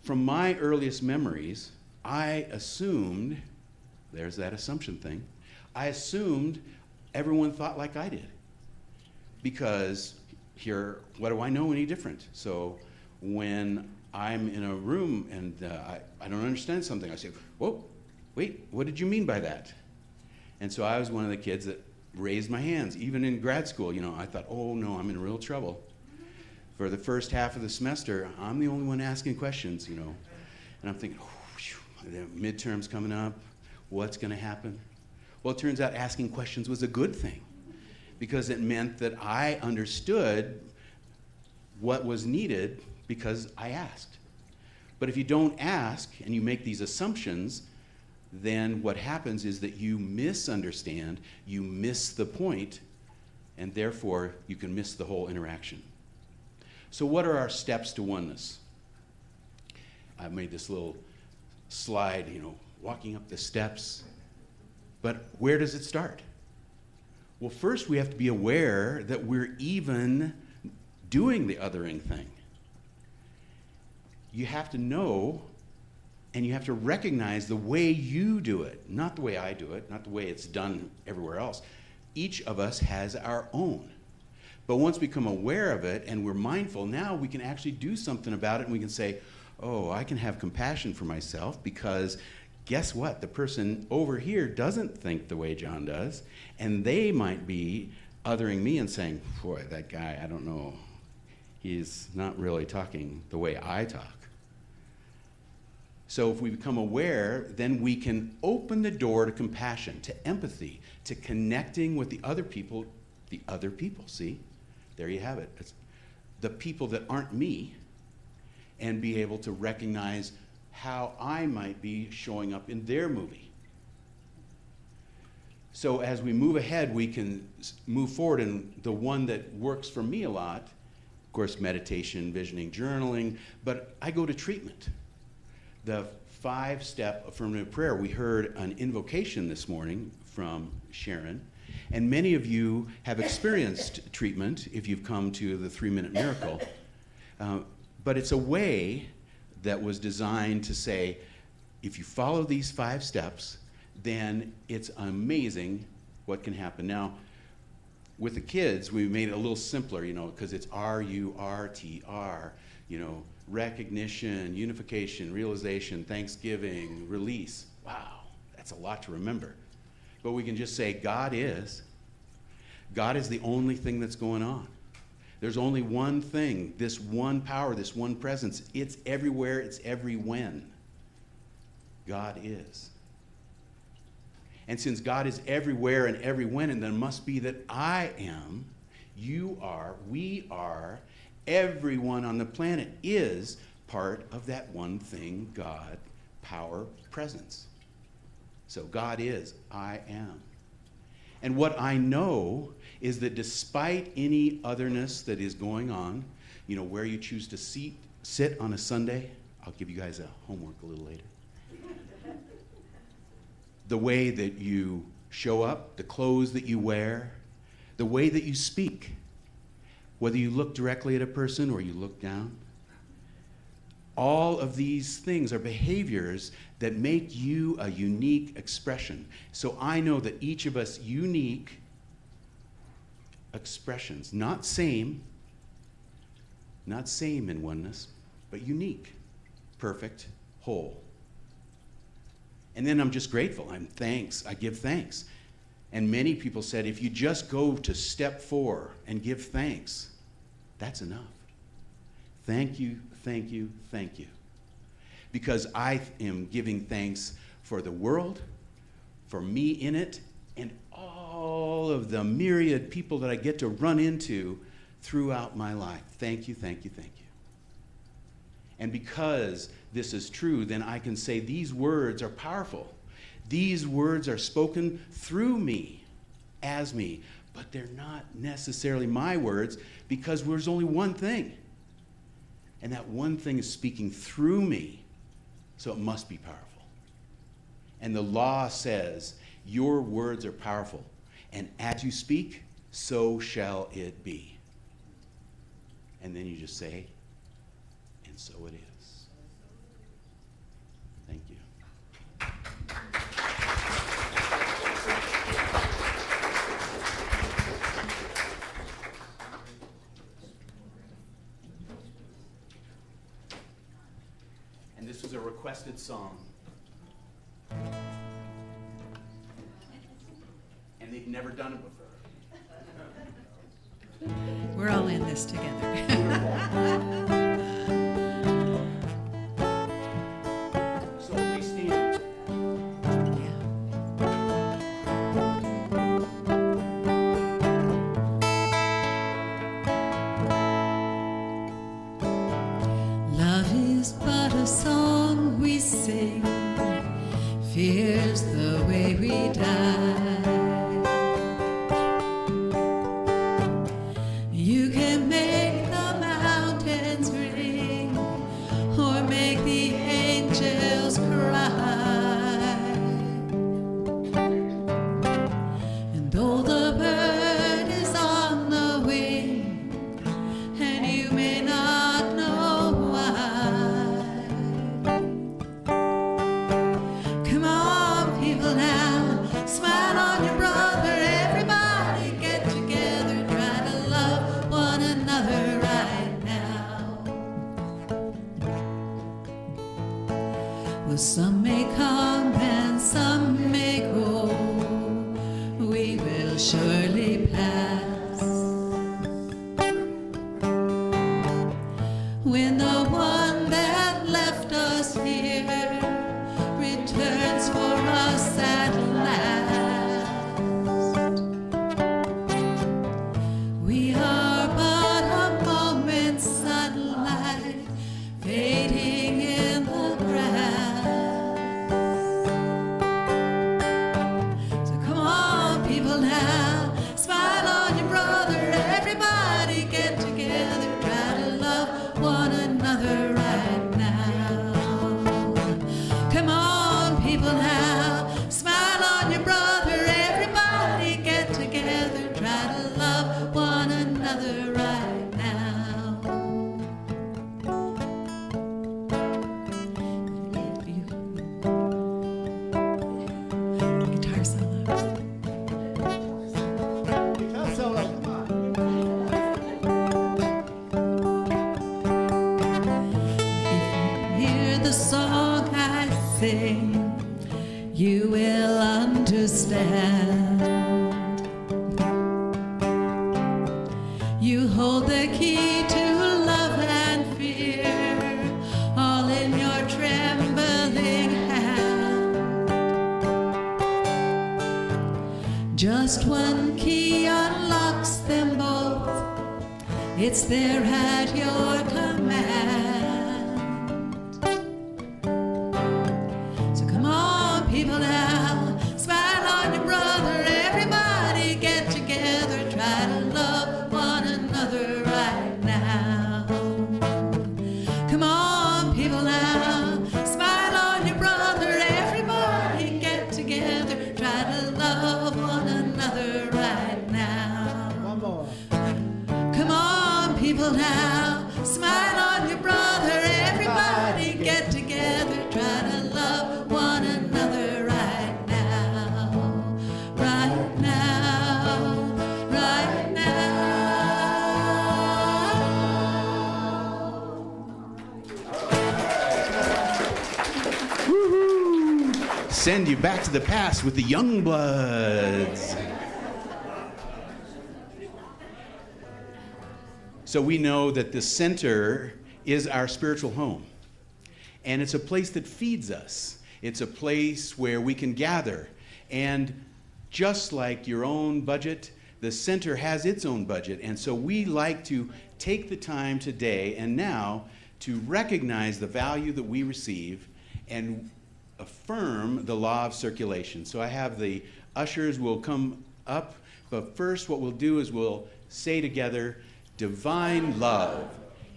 from my earliest memories, I assumed, there's that assumption thing, I assumed everyone thought like I did. Because here, what do I know any different? So when I'm in a room and I don't understand something, I say, whoa, wait, what did you mean by that? And so I was one of the kids that raised my hands. Even in grad school, I thought, oh no, I'm in real trouble. For the first half of the semester, I'm the only one asking questions, and I'm thinking, oh, the midterm's coming up, what's going to happen? Well, it turns out asking questions was a good thing, because it meant that I understood what was needed because I asked. But if you don't ask and you make these assumptions, then what happens is that you misunderstand, you miss the point, and therefore you can miss the whole interaction. So what are our steps to oneness? I made this little slide, walking up the steps. But where does it start? Well, first we have to be aware that we're even doing the othering thing. You have to know, and you have to recognize the way you do it, not the way I do it, not the way it's done everywhere else. Each of us has our own. But once we become aware of it and we're mindful, now we can actually do something about it, and we can say, oh, I can have compassion for myself, because guess what? The person over here doesn't think the way John does, and they might be othering me and saying, boy, that guy, I don't know, he's not really talking the way I talk. So if we become aware, then we can open the door to compassion, to empathy, to connecting with the other people, see? There you have it. It's the people that aren't me, and be able to recognize how I might be showing up in their movie. So as we move ahead, we can move forward, and the one that works for me a lot, of course, meditation, visioning, journaling, but I go to treatment. The 5-step affirmative prayer. We heard an invocation this morning from Sharon, and many of you have experienced treatment if you've come to the 3-Minute Miracle. But it's a way that was designed to say, if you follow these 5 steps, then it's amazing what can happen. Now, with the kids, we made it a little simpler, because it's RURTR, recognition, unification, realization, thanksgiving, release. Wow, that's a lot to remember. But we can just say, God is the only thing that's going on. There's only one thing, this one power, this one presence. It's everywhere, it's every when. God is. And since God is everywhere and every when, and then must be that I am, you are, we are, everyone on the planet is part of that one thing, God, power, presence. So God is, I am. And what I know is that despite any otherness that is going on, where you choose to sit on a Sunday, I'll give you guys a homework a little later. The way that you show up, the clothes that you wear, the way that you speak, whether you look directly at a person or you look down, all of these things are behaviors that make you a unique expression. So I know that each of us unique expressions, not same in oneness, but unique, perfect, whole. And then I'm just grateful. I give thanks. And many people said, if you just go to step 4 and give thanks, that's enough. Thank you, thank you, thank you. Because I am giving thanks for the world, for me in it, and all of the myriad people that I get to run into throughout my life. Thank you, thank you, thank you. And because this is true, then I can say these words are powerful. These words are spoken through me, as me, but they're not necessarily my words, because there's only one thing. And that one thing is speaking through me, so it must be powerful. And the law says, your words are powerful, and as you speak, so shall it be. And then you just say, and so it is. Thank you. And this was a requested song. And they've never done done it before. We're all in this together. So please stand. Love is but a song we sing, fear's the way we die. You can make the mountains ring, or make the angels cry. And though the bird is on the wing, and you may not know why. Come on, people now, smile on your brother. Everybody get together, try to love one another right now. Well, some may come and some may go, we will surely pass. When the one that left us here returns for us at last, we are but a moment's sunlight fading in the grass. So come on, people now, smile on your brother. Everybody get together, try to love one another right now. Come on, people now, smile on your brother. Everybody get together, try to love one another right now. Guitar solo. Guitar solo, come on. If you hear the song I sing, you will understand. You hold the key to love and fear, all in your trembling hand. Just one key unlocks them both. It's there at your command. So come on, people now, smile on your brother. Everybody get together, try to love one another right now. Come on, people now, smile on your brother. Everybody get together, try to love one another right now. One more. Come on, people now, smile on your brother. Everybody get together, try to love one another right now. Right now, right now. Send you back to the past with the young bloods. So we know that the center is our spiritual home. And it's a place that feeds us. It's a place where we can gather. And just like your own budget, the center has its own budget. And so we like to take the time today and now to recognize the value that we receive and affirm the law of circulation. So I have the ushers will come up, but first what we'll do is we'll say together, divine love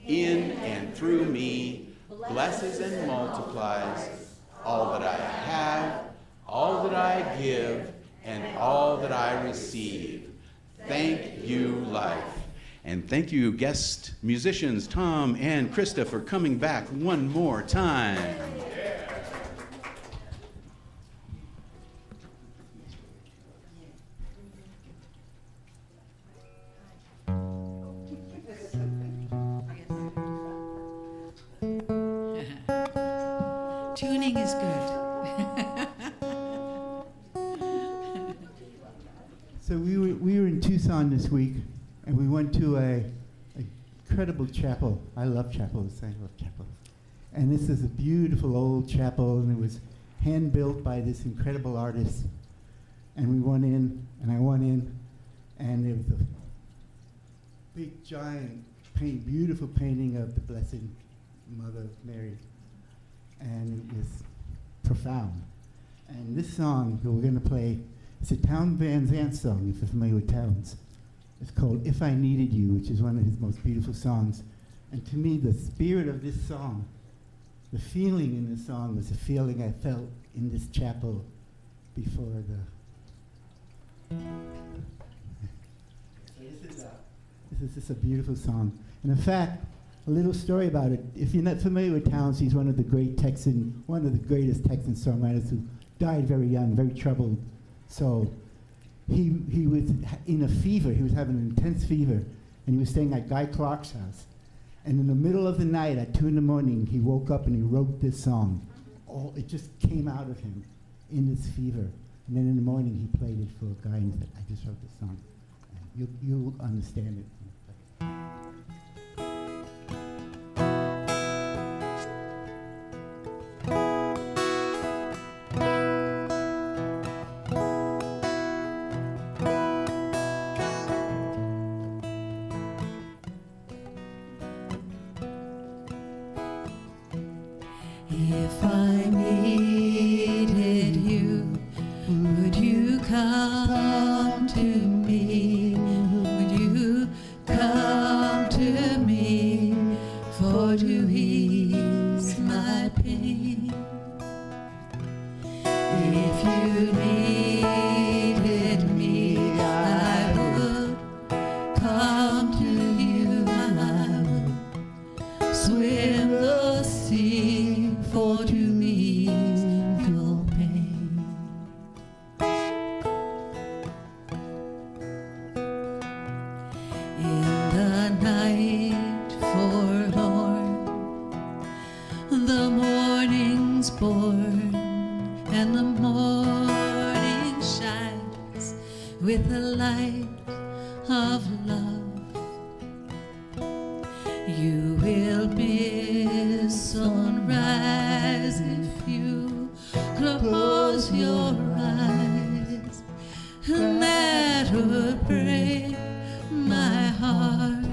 in and through me blesses and multiplies all that I have, all that I give, and all that I receive. Thank you, life. And thank you, guest musicians Tom and Krista, for coming back one more time. Tuning is good. So we were we were in Tucson this week, and we went to a incredible chapel. I love chapels. I love chapels. And this is a beautiful old chapel, and it was hand built by this incredible artist. And we went in, and I went in, and there was a big, giant, beautiful painting of the Blessed Mother Mary, and it was profound. And this song that we're going to play, it's a Town Van Zandt song, if you're familiar with Towns. It's called If I Needed You, which is one of his most beautiful songs. And to me, the spirit of this song, the feeling in this song was the feeling I felt in this chapel before the... This is just a beautiful song. And in fact, a little story about it. If you're not familiar with Towns, he's one of the greatest Texan songwriters who died very young, very troubled. So he was in a fever. He was having an intense fever, and he was staying at Guy Clark's house. And in the middle of the night, at 2 a.m, he woke up and he wrote this song. It just came out of him in this fever. And then in the morning, he played it for a guy and said, I just wrote this song. And you'll understand it. If I needed you, would you come to me? Would you come to me for to ease my pain? If you needed me, I would come to you. I would swim the sea for to ease your pain. In the night forlorn, the morning's born, and the morning shines with the light of love. You will miss sunrise if you close your eyes, and that would break my heart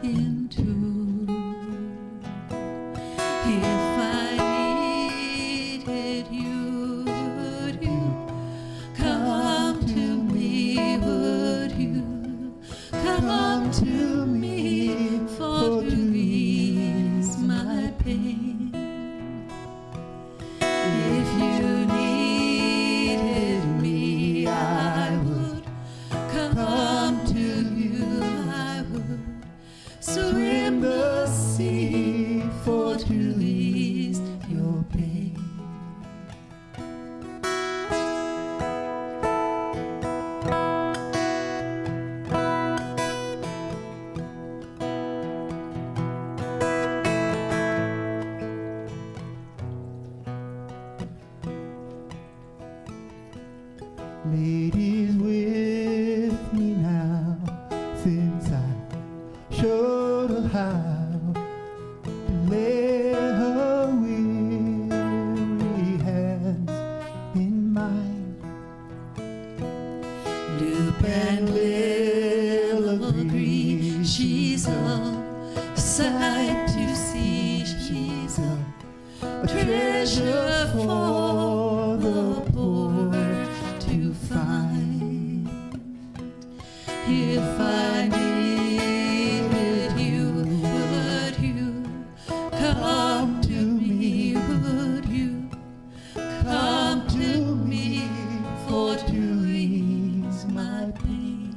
in two. If I needed you, would you come to me? Would you come to me for to ease my pain? If you needed me, I would come to you. I would swim the sea for to ease your pain. Ladies with me now, since I showed her how to lay her weary hands in mine. Loop and will agree, she's a sight to see. She's a treasure for the poor to find. If I needed you, would you come to me? Would you come to me for to ease my pain?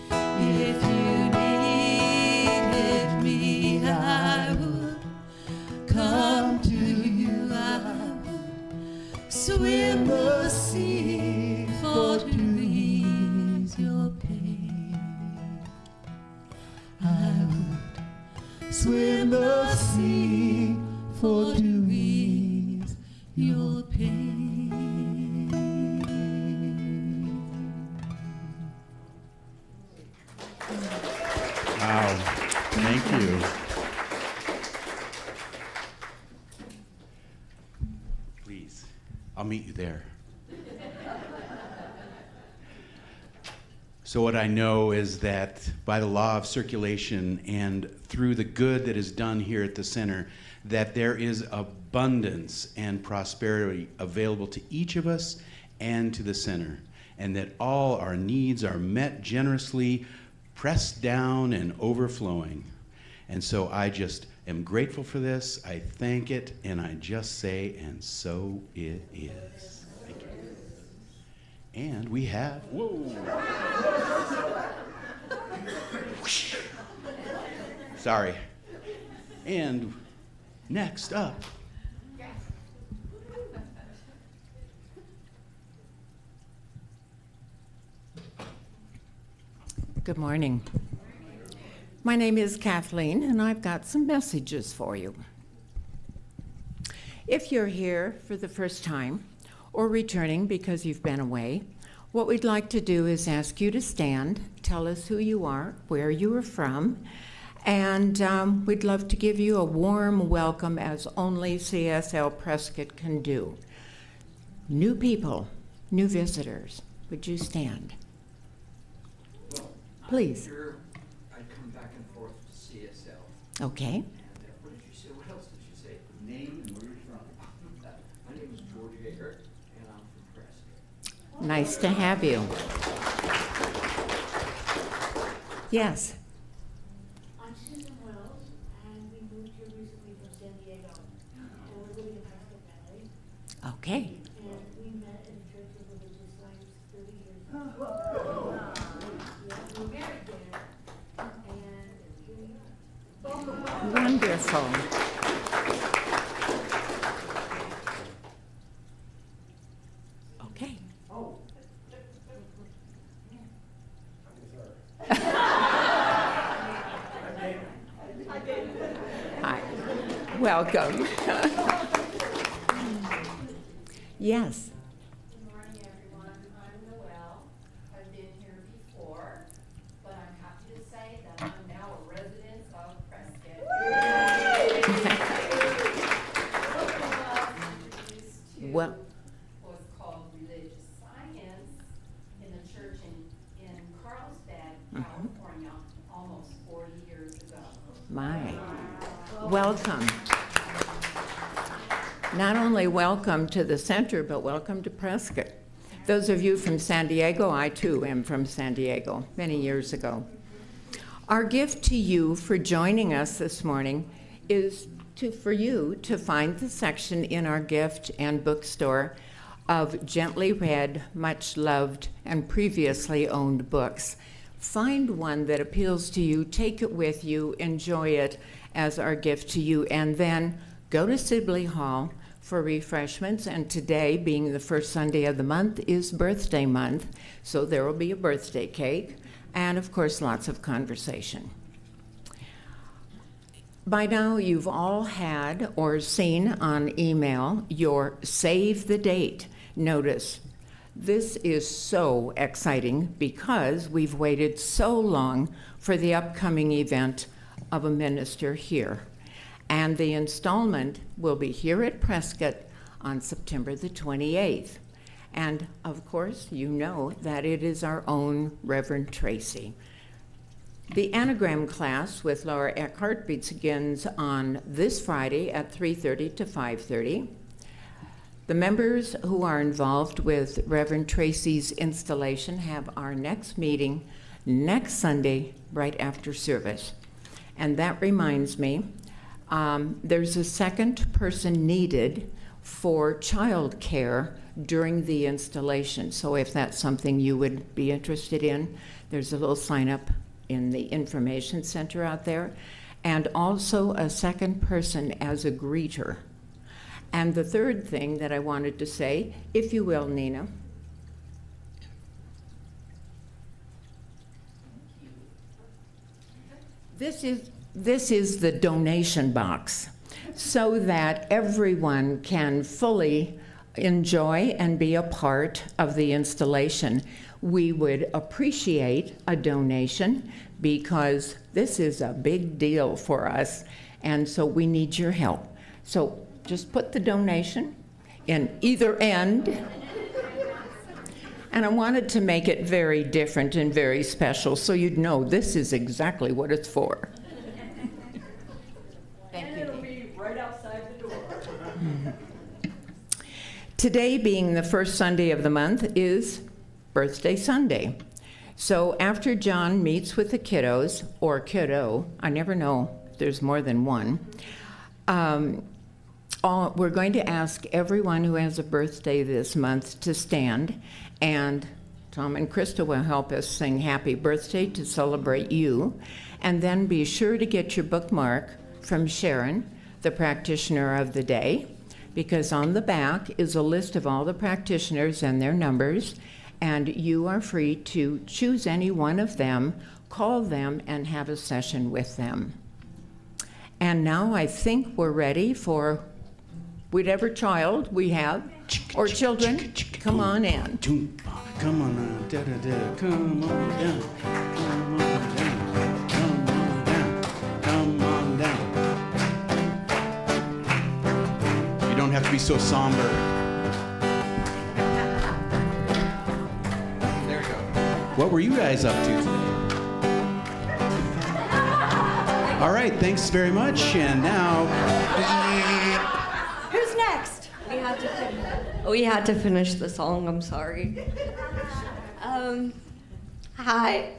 If you needed me, I would come to you. I would swim the sea for to ease your pain. I would swim the sea for to ease your pain. Wow. Thank you. Please, I'll meet you there. So what I know is that by the law of circulation and through the good that is done here at the center, that there is abundance and prosperity available to each of us and to the center, and that all our needs are met generously, pressed down and overflowing. And so I just am grateful for this. I thank it, and I just say, and so it is. Thank you. And we have, whoa. Sorry. And next up, Good morning. My name is Kathleen, and I've got some messages for you. If you're here for the first time or returning because you've been away, what we'd like to do is ask you to stand, tell us who you are, where you are from, and we'd love to give you a warm welcome as only CSL Prescott can do. New people, new visitors, would you stand? Please. Here, I come back and forth to CSL. Okay. And what did you say? What else did you say? name and where you're from. My name is George Hager, and I'm from Prescott. Nice to have you. Yes. I'm Susan Wells, and we moved here recently from San Diego. And we're living in Prescott Valley. Okay. And we met in the Church of Religious Science 30 years ago. Yeah, we were married there, and here we are. Wonderful. Okay. Hi. Welcome. Yes. Good morning, everyone. I'm Noelle. I've been here before, but I'm happy to say that I'm now a resident of Prescott. Well, Was called religious science in the church in Carlsbad, California, almost 40 years ago. my. Welcome. Not only welcome to the center, but welcome to Prescott. Those of you from San Diego, I too am from San Diego, many years ago. Our gift to you for joining us this morning is for you to find the section in our gift and bookstore of gently read, much loved, and previously owned books. Find one that appeals to you, take it with you, enjoy it as our gift to you, and then go to Sibley Hall for refreshments. And today, being the first Sunday of the month, is birthday month, so there will be a birthday cake, and of course, lots of conversation. By now, you've all had or seen on email your Save the Date notice. This is so exciting because we've waited so long for the upcoming event of a minister here. And the installment will be here at Prescott on September the 28th. And of course, you know that it is our own Reverend Tracy. The anagram class with Laura Eckhart begins on this Friday at 3:30 to 5:30. The members who are involved with Reverend Tracy's installation have our next meeting next Sunday right after service. And that reminds me, there's a second person needed for child care during the installation. So if that's something you would be interested in, there's a little sign up in the information center out there, and also a second person as a greeter. And the third thing that I wanted to say, if you will, Nina. This is the donation box, so that everyone can fully enjoy and be a part of the installation. we would appreciate a donation because this is a big deal for us, and so we need your help. So just put the donation in either end. And I wanted to make it very different and very special so you'd know this is exactly what it's for. And it'll be right outside the door. Today, being the first Sunday of the month, is Birthday Sunday. So after John meets with the kiddos, or kiddo, I never know if there's more than one, we're going to ask everyone who has a birthday this month to stand, and Tom and Krista will help us sing happy birthday to celebrate you. And then be sure to get your bookmark from Sharon, the practitioner of the day, because on the back is a list of all the practitioners and their numbers, and you are free to choose any one of them, call them, and have a session with them. And now I think we're ready for whatever child we have, or children. Come on in. Come on now, da da da, come on down, come on down, come on down, come on down. You don't have to be so somber. There we go. What were you guys up to today? All right, thanks very much, and now. Who's next? We had to finish the song, I'm sorry. Hi.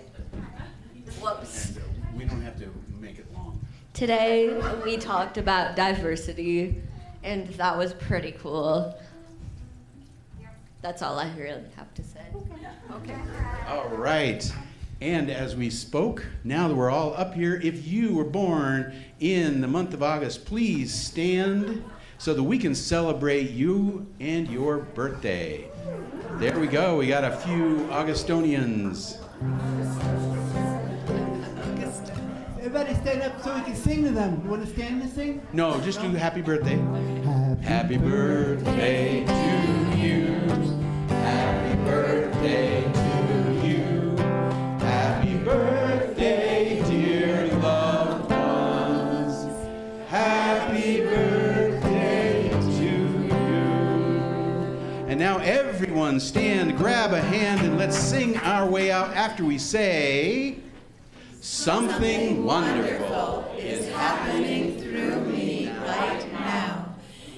Whoops. We don't have to make it long. Today we talked about diversity, and that was pretty cool. That's all I really have to say. Okay. All right. And as we spoke, now that we're all up here, if you were born in the month of August, please stand so that we can celebrate you and your birthday. There we go. We got a few Augustonians. Everybody stand up so we can sing to them. You want to stand and sing? No, just do happy birthday. Happy birthday to you. Happy birthday to you. Happy birthday, dear loved ones. Happy birthday to you. And now everyone stand, grab a hand, and let's sing our way out after we say, something wonderful is happening through me right now.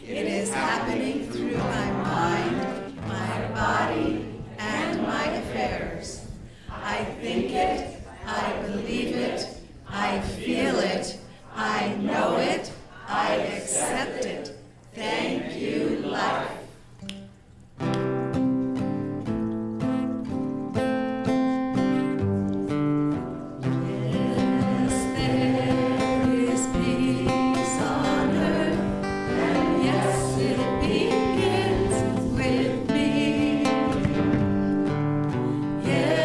It is happening through my mind, my body, and my affairs. I think it, I believe it, I feel it, I know it, I accept it. Thank you, life. Yes, there is peace on earth, and yes, it begins with me. Yes.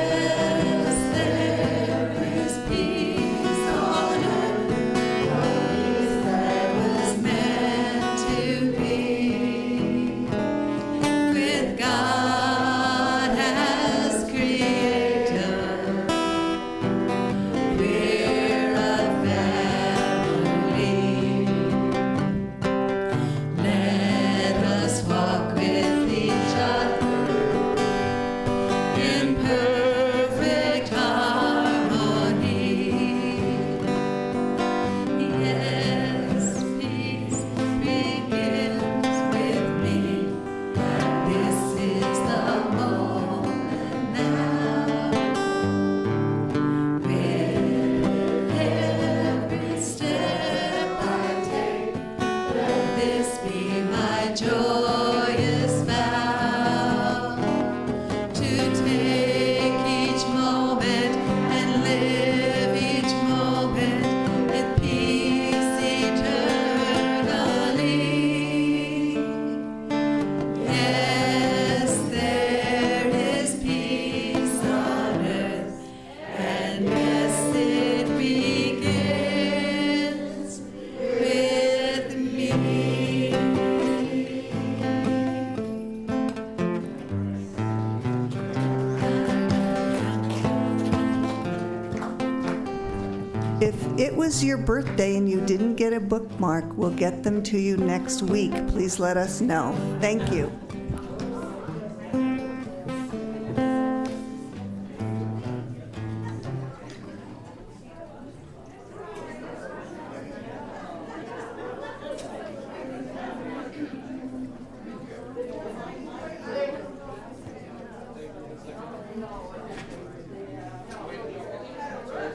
If it was your birthday and you didn't get a bookmark, we'll get them to you next week. Please let us know. Thank you.